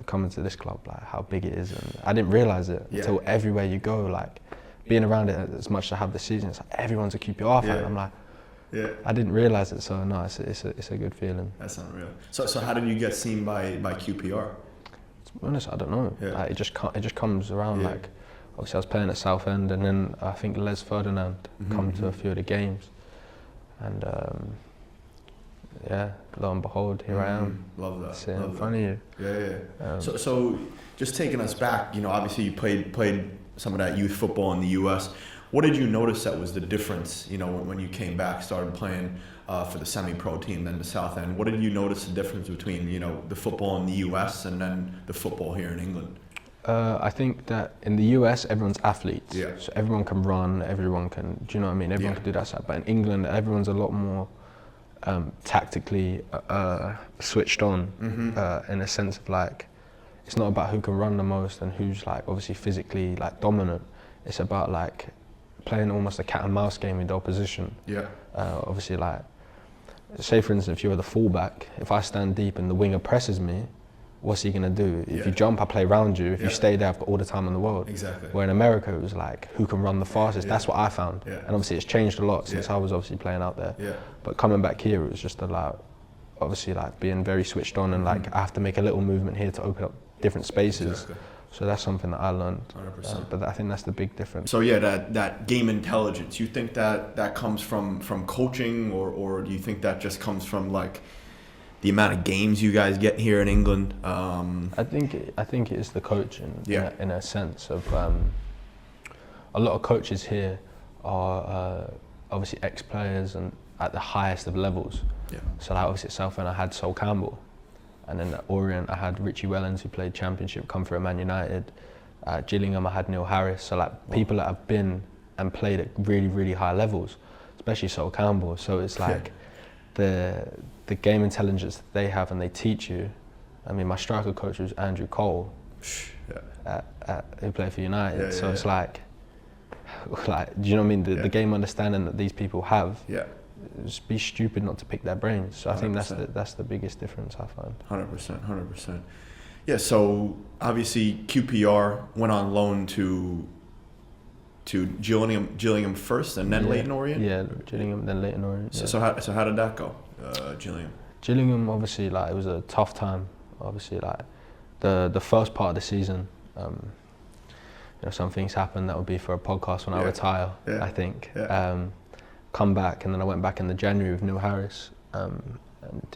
coming to this club, like how big it is, and I didn't realise it until everywhere you go, like being around it as much as I have this season, it's like everyone's a QPR fan. I'm like, I didn't realise it, so no, it's a good feeling. That's unreal. So how did you get seen by QPR? To be honest, I don't know. Like, it just comes around. Like obviously I was playing at Southend, and then I think Les Ferdinand come to a few of the games, and lo and behold, here I am. Love that. Sitting in front of you. So just taking us back, you know, obviously you played some of that youth football in the US. What did you notice that was the difference, you know, when you came back, started playing for the semi-pro team, then the Southend? What did you notice the difference between, you know, the football in the US and then the football here in England? I think that in the US, everyone's athletes. So everyone can run, everyone can, do you know what I mean? Everyone can do that side. But in England, everyone's a lot more tactically switched on in a sense of like, it's not about who can run the most and who's like obviously physically like dominant. It's about like playing almost a cat and mouse game with the opposition. Obviously, like, say for instance, if you're the fullback, if I stand deep and the winger presses me, what's he gonna do? If you jump, I play around you. If you stay there, I've got all the time in the world. Where in America, it was like, who can run the fastest? That's what I found. And obviously, it's changed a lot since I was obviously playing out there. But coming back here, it was just about, obviously, like being very switched on, and like I have to make a little movement here to open up different spaces. So that's something that I learned. 100%. But I think that's the big difference. So yeah, that game intelligence, you think that comes from coaching, or do you think that just comes from like the amount of games you guys get here in England? I think it is the coaching in a sense of a lot of coaches here are obviously ex-players and at the highest of levels. So like obviously at Southend I had Sol Campbell, and then at Orient I had Richie Wellens, who played Championship, come through at Man United. At Gillingham I had Neil Harris. So like people that have been and played at really, really high levels, especially Sol Campbell. So it's like the game intelligence that they have and they teach you. I mean, my striker coach was Andrew Cole, who played for United. So it's like, do you know what I mean? The game understanding that these people have. Just be stupid not to pick their brains. So 100%. I think that's the biggest difference I find. 100%. Yeah. So obviously QPR went on loan to Gillingham first, and then Leyton Orient. Yeah, Gillingham, then Leyton Orient. So how did that go, Gillingham? Gillingham, obviously, like it was a tough time. Obviously, like the first part of the season, you know, some things happened that would be for a podcast when I retire. I think. Come back, and then I went back in the January with Neil Harris, and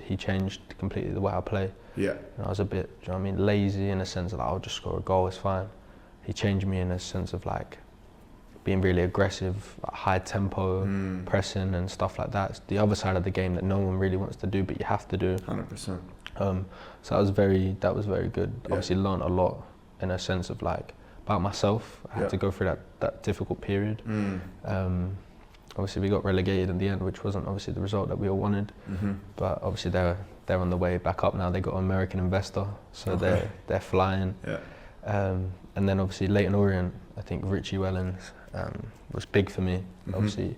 he changed completely the way I play. And I was a bit, do you know what I mean, lazy in a sense of like, I'll just score a goal, it's fine. He changed me in a sense of like being really aggressive, like high tempo, pressing and stuff like that. It's the other side of the game that no one really wants to do, but you have to do. 100%. So that was very good. Obviously learned a lot in a sense of like about myself. I had to go through that difficult period. Obviously we got relegated in the end, which wasn't obviously the result that we all wanted. But obviously they're on the way back up now. They got an American investor, so they're flying. And then obviously Leyton Orient, I think Richie Wellens was big for me. Obviously,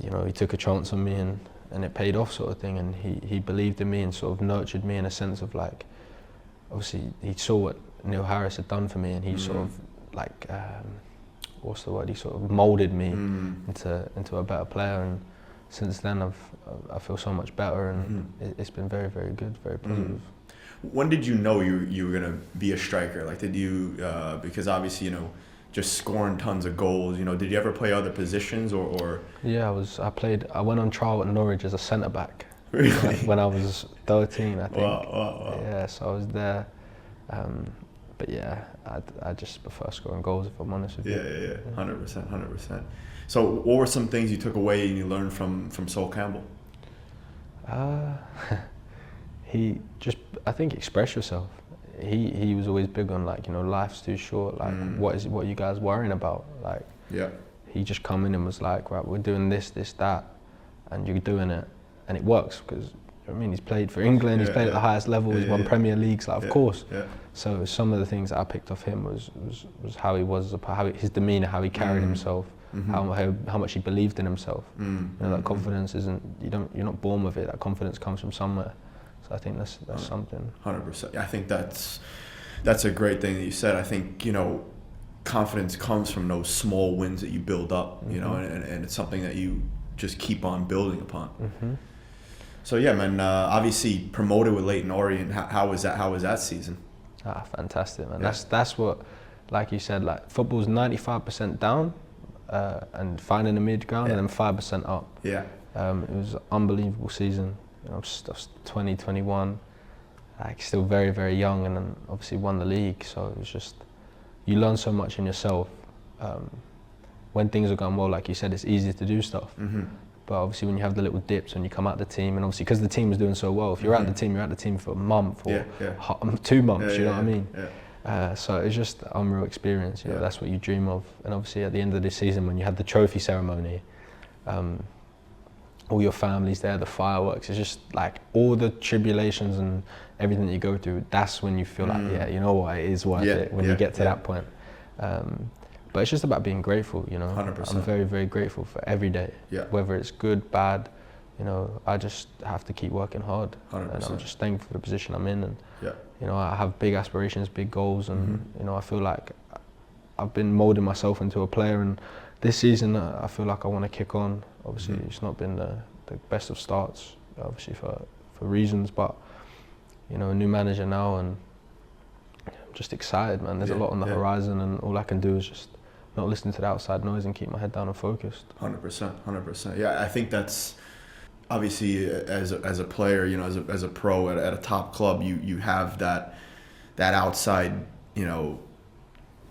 you know, he took a chance on me and it paid off, sort of thing. And he believed in me and sort of nurtured me in a sense of like, obviously he saw what Neil Harris had done for me, and he sort of like, what's the word? He sort of moulded me into a better player, and since then I feel so much better, and it's been very, very good, very positive. When did you know you were gonna be a striker? Like, did you because obviously, you know, just scoring tons of goals, you know, did you ever play other positions or? Yeah, I went on trial at Norwich as a centre back. Really? When I was 13, I think. Wow. Yeah, so I was there. But yeah, I just prefer scoring goals, if I'm honest with you. Yeah. 100%. So what were some things you took away and you learned from Sol Campbell? I think express yourself. He was always big on, like, you know, life's too short, like what are you guys worrying about? Like, he just come in and was like, right, we're doing this, that, and you're doing it, and it works, because I mean, he's played for England, he's played at the highest level, he's won Premier Leagues, like, of course. So some of the things that I picked off him was how he was, his demeanour, how he carried himself, how much he believed in himself. You know, that confidence you're not born with it. That confidence comes from somewhere. So I think that's something. 100%. I think that's a great thing that you said. I think, you know, confidence comes from those small wins that you build up, you know, and it's something that you just keep on building upon. So yeah, man. Obviously promoted with Leyton Orient. How was that? How was that season? Fantastic, man. That's what, like you said, like, football's 95% down, and finding the mid ground, and then 5% up. It was an unbelievable season. You know, I was 20, 21, like, still very, very young, and then obviously won the league. So it was just, you learn so much in yourself. When things are going well, like you said, it's easier to do stuff. But obviously when you have the little dips, when you come out the team, and obviously because the team was doing so well, if you're out the team, you're out the team for a month or 2 months, you know what I mean? So it's just an unreal experience, you know, that's what you dream of. And obviously at the end of the season, when you had the trophy ceremony, all your family's there, the fireworks, it's just like all the tribulations and everything that you go through, that's when you feel like, yeah, you know what, it is worth it when you get to that point. But it's just about being grateful, you know. 100%. I'm very, very grateful for every day, whether it's good, bad, you know, I just have to keep working hard. 100%. And I'm just thankful for the position I'm in, and you know, I have big aspirations, big goals, and you know, I feel like I've been moulding myself into a player, and this season I feel like I want to kick on. Obviously it's not been the best of starts, obviously for reasons, but you know, a new manager now, and I'm just excited, man. There's a lot on the horizon, and all I can do is just not listen to the outside noise and keep my head down and focused. 100%. Yeah, I think that's obviously as a player, you know, as a pro at a top club, you have that outside, you know,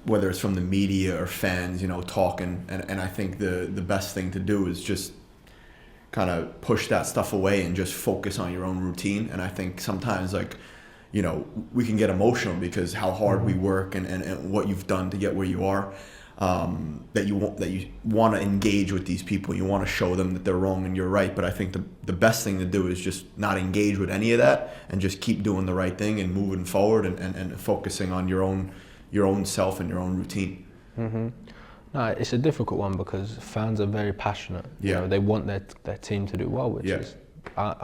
whether it's from the media or fans, you know, talking, and I think the best thing to do is just kind of push that stuff away and just focus on your own routine. And I think sometimes, like, you know, we can get emotional because how hard we work and what you've done to get where you are. That you want to engage with these people, you want to show them that they're wrong and you're right. But I think the best thing to do is just not engage with any of that and just keep doing the right thing and moving forward and focusing on your own self and your own routine. No, it's a difficult one because fans are very passionate. You know, they want their team to do well, which is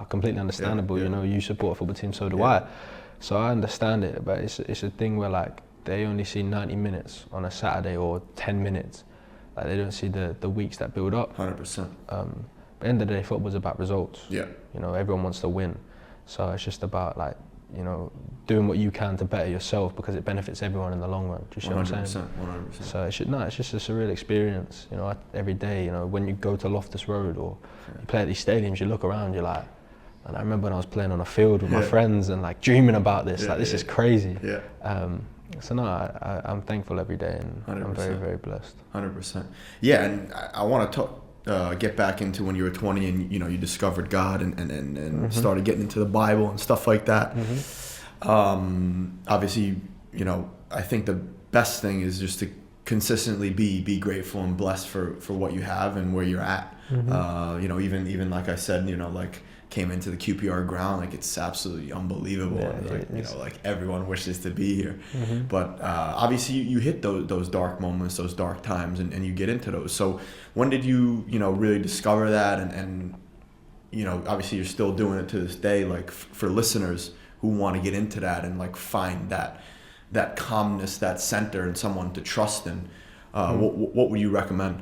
completely understandable. You know, you support a football team, so do I. So I understand it, but it's a thing where, like, they only see 90 minutes on a Saturday or 10 minutes. Like, they don't see the weeks that build up. 100%. At the end of the day, football's about results. You know, everyone wants to win. So it's just about, like, you know, doing what you can to better yourself because it benefits everyone in the long run. Do you see what I'm saying? 100%. So it's just a surreal experience. You know, every day, you know, when you go to Loftus Road or you play at these stadiums, you look around, you're like, and I remember when I was playing on a field with my friends and, like, dreaming about this, like, this is crazy. So no, I'm thankful every day, and 100%. I'm very, very blessed. 100%. Yeah, and I want to get back into when you were 20 and, you know, you discovered God and started getting into the Bible and stuff like that. Obviously, you know, I think the best thing is just to consistently be grateful and blessed for what you have and where you're at. You know, even like I said, you know, like, came into the QPR ground, like, it's absolutely unbelievable. Like, you know, like, everyone wishes to be here. But obviously you hit those dark moments, those dark times, and you get into those. So when did you know, really discover that? And you know, obviously you're still doing it to this day. Like, for listeners who want to get into that and, like, find that calmness, that center, and someone to trust in, what would you recommend?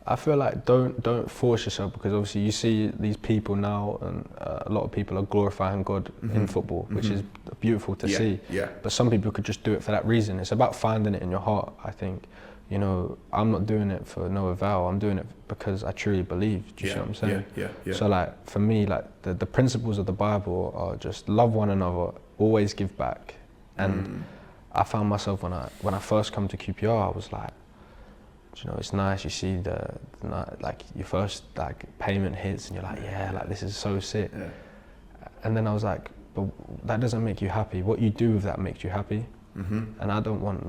I feel like don't force yourself, because obviously you see these people now, and a lot of people are glorifying God in football, which is beautiful to see. Yeah. But some people could just do it for that reason. It's about finding it in your heart, I think. You know, I'm not doing it for no avail. I'm doing it because I truly believe. Do you see what I'm saying? Yeah. So like for me, like the principles of the Bible are just love one another, always give back. And I found myself when I first come to QPR, I was like, you know, it's nice. You see like your first like payment hits, and you're like, yeah, like this is so sick. Yeah. And then I was like, but that doesn't make you happy. What you do with that makes you happy. And I don't want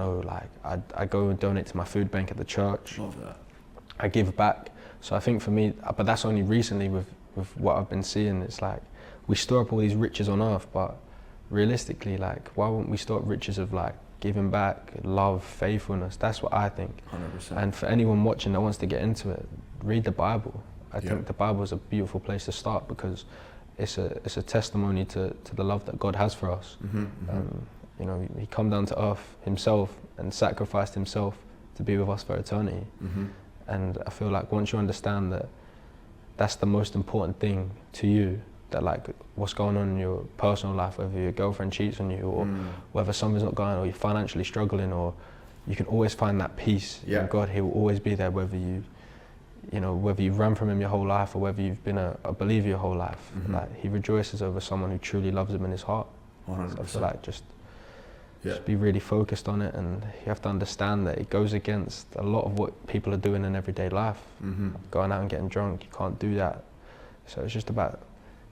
I go and donate to my food bank at the church. Love that. I give back. So I think for me, but that's only recently with what I've been seeing. It's like we store up all these riches on earth, but realistically, like why wouldn't we store up riches of like giving back, love, faithfulness? That's what I think. 100%. And for anyone watching that wants to get into it, read the Bible. I think the Bible is a beautiful place to start, because it's a testimony to the love that God has for us. You know, he come down to earth himself and sacrificed himself to be with us for eternity. And I feel like once you understand that that's the most important thing to you, that like what's going on in your personal life, whether your girlfriend cheats on you, or whether something's not going, or you're financially struggling, or you can always find that peace in God. He will always be there, whether you've run from him your whole life, or whether you've been a believer your whole life. Like he rejoices over someone who truly loves him in his heart. 100%. So I feel like just be really focused on it, and you have to understand that it goes against a lot of what people are doing in everyday life. Going out and getting drunk, you can't do that. So it's just about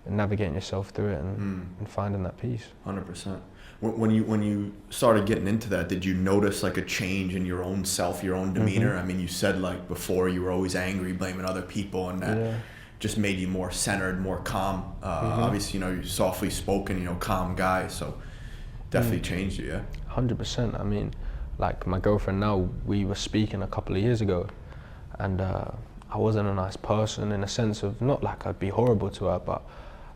navigating yourself through it and finding that peace. 100%. When you started getting into that, did you notice like a change in your own self, your own demeanor? I mean, you said like before you were always angry, blaming other people, and that just made you more centered, more calm. Obviously, you know, you're softly spoken, you know, calm guy. So definitely changed you, yeah? 100%. I mean, like my girlfriend now, we were speaking a couple of years ago, and I wasn't a nice person, in a sense of not like I'd be horrible to her, but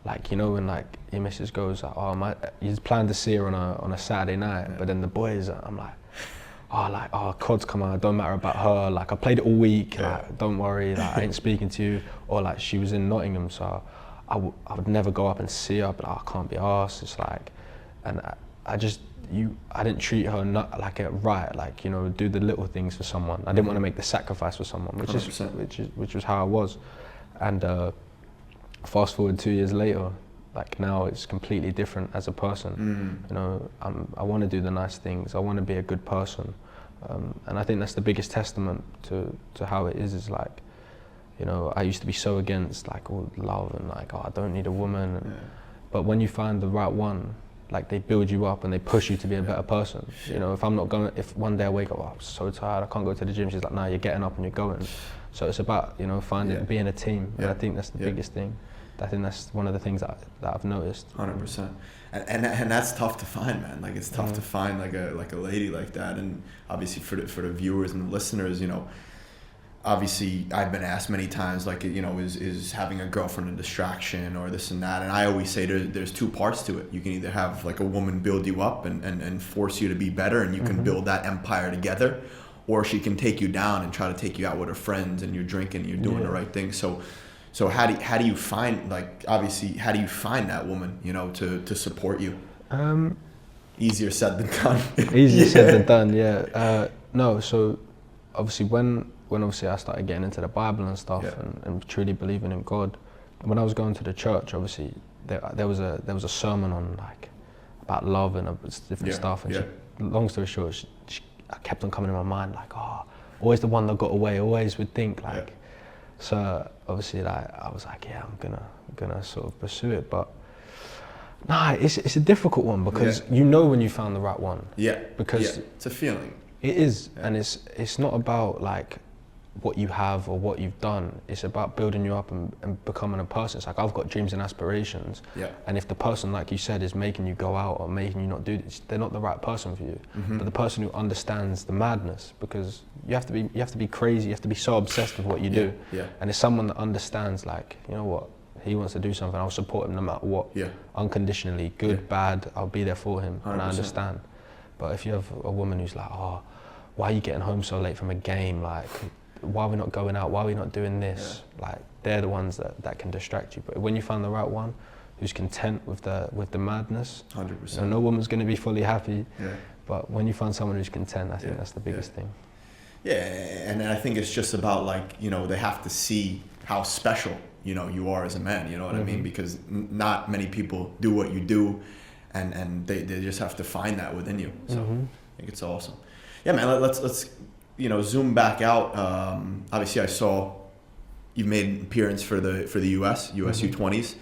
like, you know, when like your missus goes like, oh, you planned to see her on a Saturday night, but then the boys, I'm like, COD's come on, it don't matter about her, like I played it all week, like don't worry, like I ain't speaking to you. Or like she was in Nottingham, so I would never go up and see her, but I can't be arsed. It's like, and I didn't treat her not like it right, like, you know, do the little things for someone. I didn't want to make the sacrifice for someone, which was how I was. And fast forward 2 years later, like now it's completely different as a person. You know, I want to do the nice things. I want to be a good person, and I think that's the biggest testament to how it is like, you know, I used to be so against like all love and like, I don't need a woman. But when you find the right one, like they build you up and they push you to be a better person. You know, if one day I wake up, I'm so tired, I can't go to the gym, she's like, nah, you're getting up and you're going. So it's about, you know, being a team. And I think that's the biggest thing. I think that's one of the things that I've noticed. 100%. And that's tough to find, man. Like it's tough to find like a lady like that. And obviously for the viewers and the listeners, you know, obviously I've been asked many times, like, you know, is having a girlfriend a distraction or this and that? And I always say there's two parts to it. You can either have like a woman build you up and force you to be better, and you can build that empire together, or she can take you down and try to take you out with her friends and you're drinking, you're doing the right thing. So how do you find, like, obviously, how do you find that woman, you know, to support you? Easier said than done. Easier said than done, yeah. No, so obviously when obviously I started getting into the Bible and stuff and truly believing in God, when I was going to the church, obviously there was a sermon on like about love and different stuff, and long story short, I kept on coming in my mind like, always the one that got away, always would think like. So obviously, like I was like, I'm gonna sort of pursue it, but nah, it's a difficult one, because you know when you found the right one. Because it's a feeling. It is, and it's not about like what you have or what you've done. It's about building you up and becoming a person. It's like I've got dreams and aspirations, and if the person, like you said, is making you go out or making you not do this, they're not the right person for you. But the person who understands the madness, because you have to be crazy, you have to be so obsessed with what you do, and it's someone that understands, like, you know what, he wants to do something, I'll support him no matter what, unconditionally, good, bad, I'll be there for him, 100%. And I understand. But if you have a woman who's like, why are you getting home so late from a game, like why are we not going out? Why are we not doing this? Like, they're the ones that can distract you. But when you find the right one, who's content with the madness, 100%. you know, no woman's going to be fully happy. Yeah. But when you find someone who's content, I think that's the biggest thing. Yeah, and I think it's just about, like, you know, they have to see how special, you know, you are as a man, you know what I mean? Because not many people do what you do, and they just have to find that within you. So I think it's awesome. Yeah, man, let's you know, zoom back out. Obviously, I saw you made an appearance for the US U20s.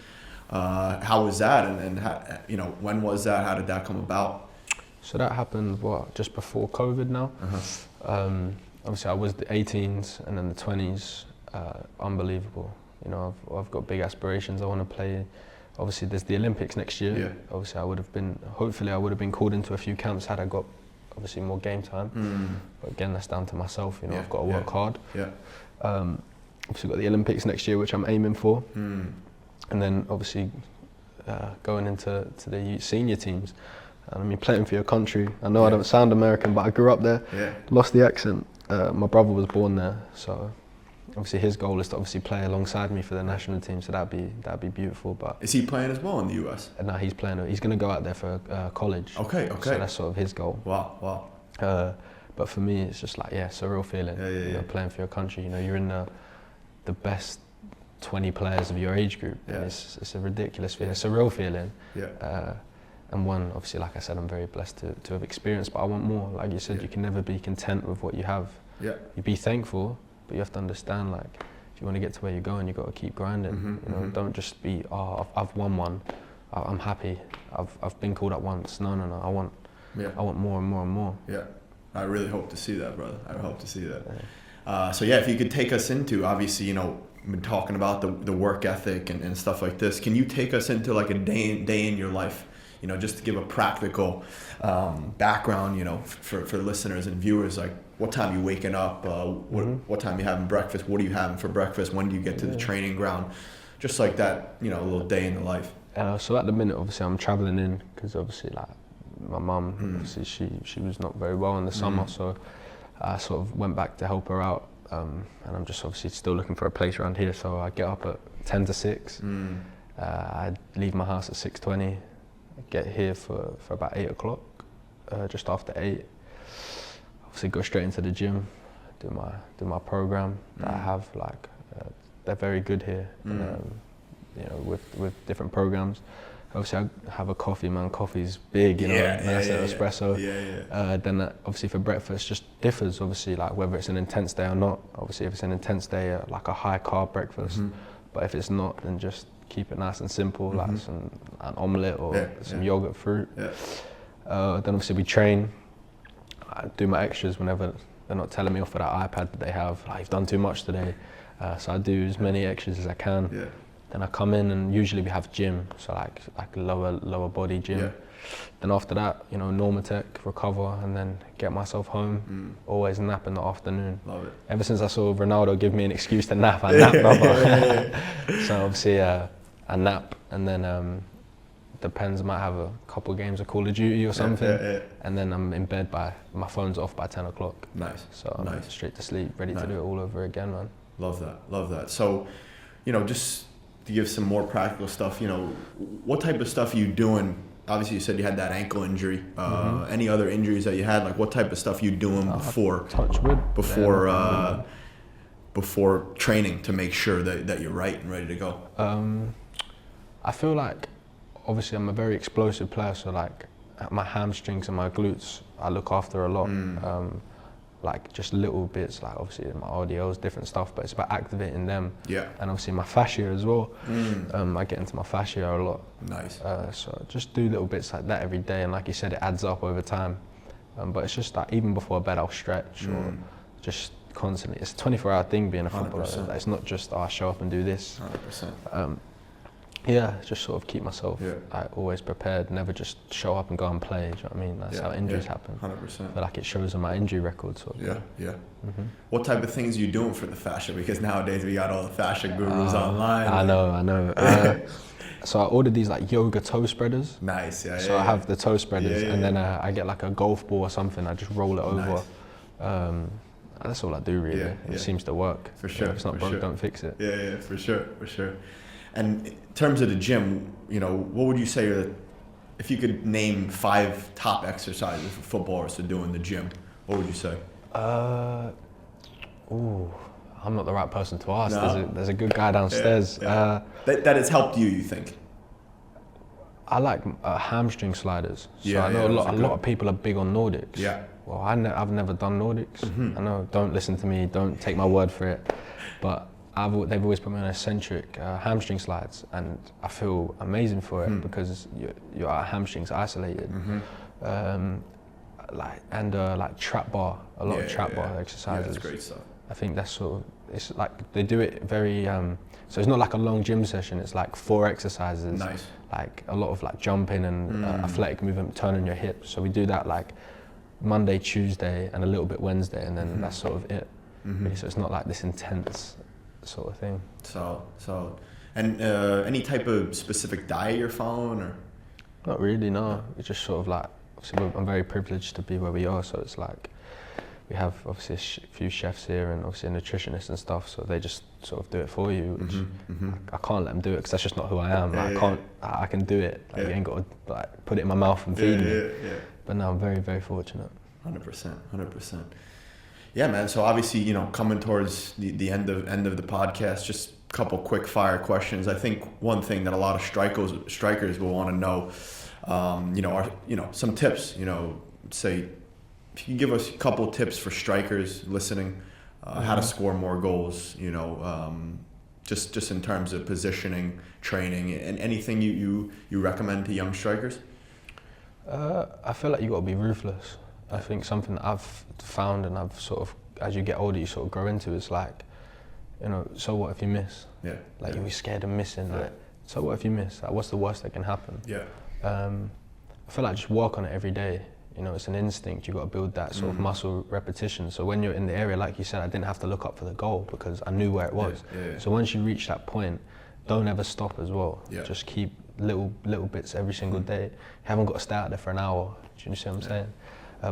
How was that, and how, you know, when was that? How did that come about? So that happened, just before COVID now. Obviously, I was the 18s and then the 20s. Unbelievable. You know, I've got big aspirations. I want to play. Obviously, there's the Olympics next year. Yeah. Obviously, hopefully I would have been called into a few camps had I got, obviously, more game time. But again, that's down to myself. You know, I've got to work hard. Obviously, got the Olympics next year, which I'm aiming for. And then, obviously, going into the senior teams. And I mean, playing for your country. I know I don't sound American, but I grew up there. Lost the accent. My brother was born there, so obviously his goal is to obviously play alongside me for the national team. So that'd be beautiful. But is he playing as well in the US? No, he's playing. He's going to go out there for college. Okay. So that's sort of his goal. Wow. But for me, it's just like it's a real feeling. You know, playing for your country. You know, you're in the best 20 players of your age group. And it's a ridiculous feeling. It's a real feeling. And one, obviously, like I said, I'm very blessed to have experienced, but I want more. Like you said, you can never be content with what you have. You be thankful, but you have to understand, like, if you want to get to where you're going, you've got to keep grinding. You know, don't just be, I've won one, I'm happy, I've been called up once. No, I want more and more and more. Yeah, I really hope to see that, brother. I hope to see that. So if you could take us into, obviously, you know, we've been talking about the work ethic and stuff like this. Can you take us into like a day in your life? You know, just to give a practical background, you know, for listeners and viewers, like what time you waking up, what time you having breakfast, what are you having for breakfast, when do you get to the training ground, just like that, you know, a little day in the life. So at the minute, obviously, I'm traveling in because obviously, like, my mum, obviously, she was not very well in the summer, so I sort of went back to help her out, and I'm just obviously still looking for a place around here. So I get up at 10 to 6, I leave my house at 6:20. Get here for about 8 o'clock, just after 8. Obviously, go straight into the gym, do my program that I have. Like, they're very good here, you know, with different programs. Obviously, I have a coffee, man. Coffee's big, you know, nice espresso. Then obviously for breakfast, just differs. Obviously, like whether it's an intense day or not. Obviously, if it's an intense day, like a high carb breakfast. But if it's not, then just keep it nice and simple, like an omelette or some yogurt fruit. Then obviously we train. I do my extras whenever they're not telling me off for that iPad that they have. Like, you've done too much today. So I do as many extras as I can. Then I come in and usually we have gym, so like lower body gym. Then after that, you know, Normatec, recover, and then get myself home. Always nap in the afternoon. Love it. Ever since I saw Ronaldo give me an excuse to nap, I nap, brother. So obviously I nap, and then depends, I might have a couple of games of Call of Duty or something, and then I'm in bed my phone's off by 10 o'clock. Nice. So I'm straight to sleep, ready to do it all over again, man. Love that. So, you know, just to give some more practical stuff, you know, what type of stuff are you doing? Obviously, you said you had that ankle injury. Any other injuries that you had? Like, what type of stuff are you doing before training to make sure that you're right and ready to go? I feel like, obviously, I'm a very explosive player, so like my hamstrings and my glutes, I look after a lot. Like just little bits, like obviously my RDLs, different stuff, but it's about activating them. And obviously my fascia as well. I get into my fascia a lot. Nice. So just do little bits like that every day, and like you said, it adds up over time. But it's just like even before bed, I'll stretch or just constantly. It's a 24-hour thing being a footballer. Like, it's not just I show up and do this. 100%. Just sort of keep myself like, always prepared, never just show up and go and play, do you know what I mean? That's how injuries happen. 100%. But like it shows on my injury record. Sort of. What type of things are you doing for the fascia? Because nowadays we got all the fascia gurus online. I know. So I ordered these like yoga toe spreaders. Nice, So I have the toe spreaders, and then I get like a golf ball or something, I just roll it over. That's all I do really. It seems to work. For sure. If it's not broke, don't fix it. Yeah, for sure. And in terms of the gym, what would you say if you could name 5 top exercises for footballers to do in the gym, what would you say? I'm not the right person to ask. No. There's a good guy downstairs. That has helped you think? I like hamstring sliders. So Yeah, I know yeah, a lot of people are big on Nordics. Yeah. Well, I've never done Nordics. Mm-hmm. I know, don't listen to me, don't take my word for it. But they've always put me on eccentric hamstring slides, and I feel amazing for it because your hamstrings isolated. Like trap bar, a lot of trap bar exercises. Yeah, that's great stuff. I think that's it's like they do it very, so it's not like a long gym session, it's like 4 exercises. Nice. Like a lot of like jumping and athletic movement, turning your hips. So we do that like Monday, Tuesday, and a little bit Wednesday, and then that's sort of it. Really. So it's not like this intense sort of thing. So, and any type of specific diet you're following, or? Not really, no. It's just sort of like, obviously I'm very privileged to be where we are, so it's like, we have obviously a few chefs here and obviously a nutritionist and stuff, so they just sort of do it for you, which I can't let them do it because that's just not who I am. I can do it. Like, you ain't got to like put it in my mouth and feed me. But no, I'm very, very fortunate. 100%. Yeah, man. So obviously, coming towards the end of the podcast, just a couple quick fire questions. I think one thing that a lot of strikers will want to know, are some tips. Say, if you can give us a couple tips for strikers listening, how to score more goals. Just in terms of positioning, training, and anything you recommend to young strikers. I feel like you got to be ruthless. I think something that I've found and I've sort of, as you get older, you sort of grow into is like, so what if you miss? Yeah. Like you're scared of missing. Yeah. Like, so what if you miss? Like, what's the worst that can happen? Yeah. I feel like just work on it every day. It's an instinct. You got to build that sort of muscle repetition. So when you're in the area, like you said, I didn't have to look up for the goal because I knew where it was. Yeah. So once you reach that point, don't ever stop as well. Yeah. Just keep little bits every single day. You haven't got to stay out there for an hour. Do you see what I'm saying?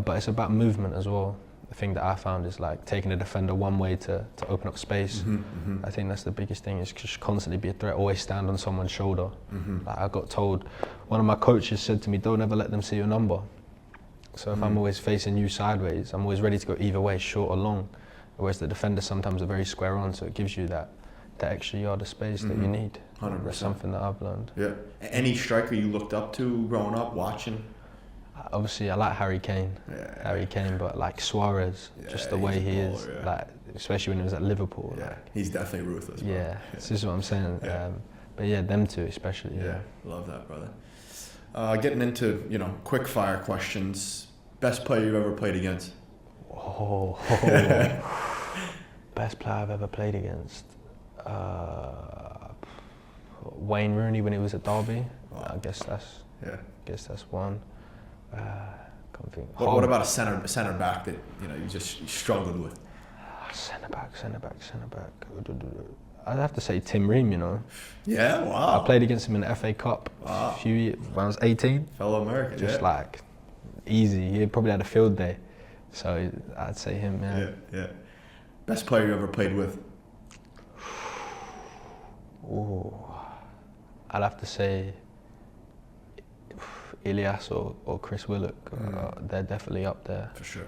But it's about movement as well. The thing that I found is like taking the defender one way to open up space. I think that's the biggest thing, is just constantly be a threat, always stand on someone's shoulder. Like I got told, one of my coaches said to me, don't ever let them see your number. So if I'm always facing you sideways, I'm always ready to go either way, short or long. Whereas the defenders sometimes are very square on, so it gives you that extra yard of space that you need. 100%. That's something that I've learned. Yeah. Any striker you looked up to growing up, watching? Obviously, I like Harry Kane. Harry Kane, but like Suarez, just the way he is, like especially when he was at Liverpool. Yeah, like, he's definitely ruthless. Bro. Yeah, this is what I'm saying. But yeah, them two especially. Yeah, love that, brother. Getting into quick-fire questions. Best player you've ever played against? Oh. Best player I've ever played against? Wayne Rooney when he was at Derby. Wow. I guess that's one. Can't think. What about a center back that you just struggled with? Centre back. I'd have to say Tim Ream. Yeah, wow. I played against him in the FA Cup a few years when I was 18. Fellow American. Just like easy. He probably had a field day, so I'd say him. Yeah. Best player you ever played with? Ooh, I'd have to say Ilias or Chris Willock. They're definitely up there. For sure.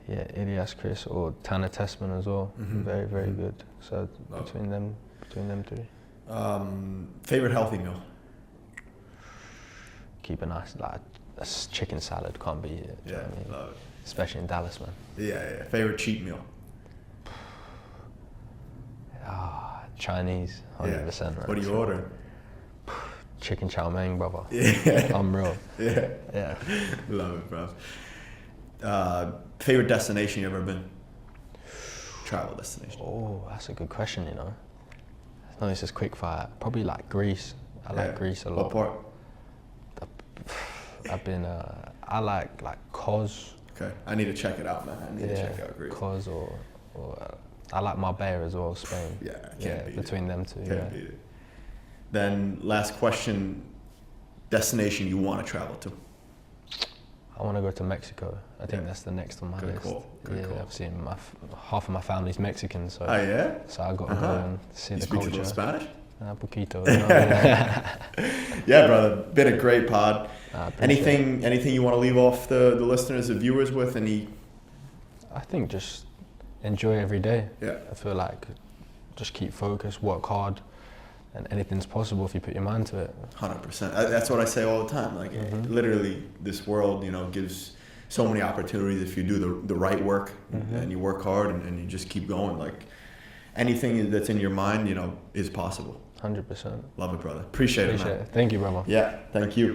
Yeah, Ilias, Chris, or Tanner Tessman as well. Very, very good. So between them three. Favorite healthy meal? Keep a nice chicken salad, can't beat it. Yeah, love it. Especially in Dallas, man. Yeah. Favorite cheat meal? Chinese, 100%. Right? What do you order? Chicken chow mein, brother. Yeah. Unreal. Yeah. Love it, bro. Favorite destination you've ever been? Travel destination. Oh, that's a good question, No, this is quickfire. Probably like Greece. I like Greece a lot. What part? I've been, I like Kos. Okay, I need to check it out, man. I need to check out Greece. Kos or I like Marbella as well, Spain. Between them two. Can't beat it. Then last question, destination you want to travel to? I want to go to Mexico. I think that's the next on my list. Good call. I've seen half of my family's Mexican, so Oh yeah. so I got to go and see You the speak culture. a little Spanish? Poquito. Yeah, brother. Been a great pod. I appreciate Anything you want to leave off the listeners, the viewers with? I think just enjoy every day. Yeah. I feel like just keep focused, work hard, and anything's possible if you put your mind to it. 100%. That's what I say all the time. Like literally, this world, gives so many opportunities if you do the right work and you work hard and you just keep going. Like anything that's in your mind, is possible. 100%. Love it, brother. Appreciate it, man. Thank you, brother. Yeah, thank you.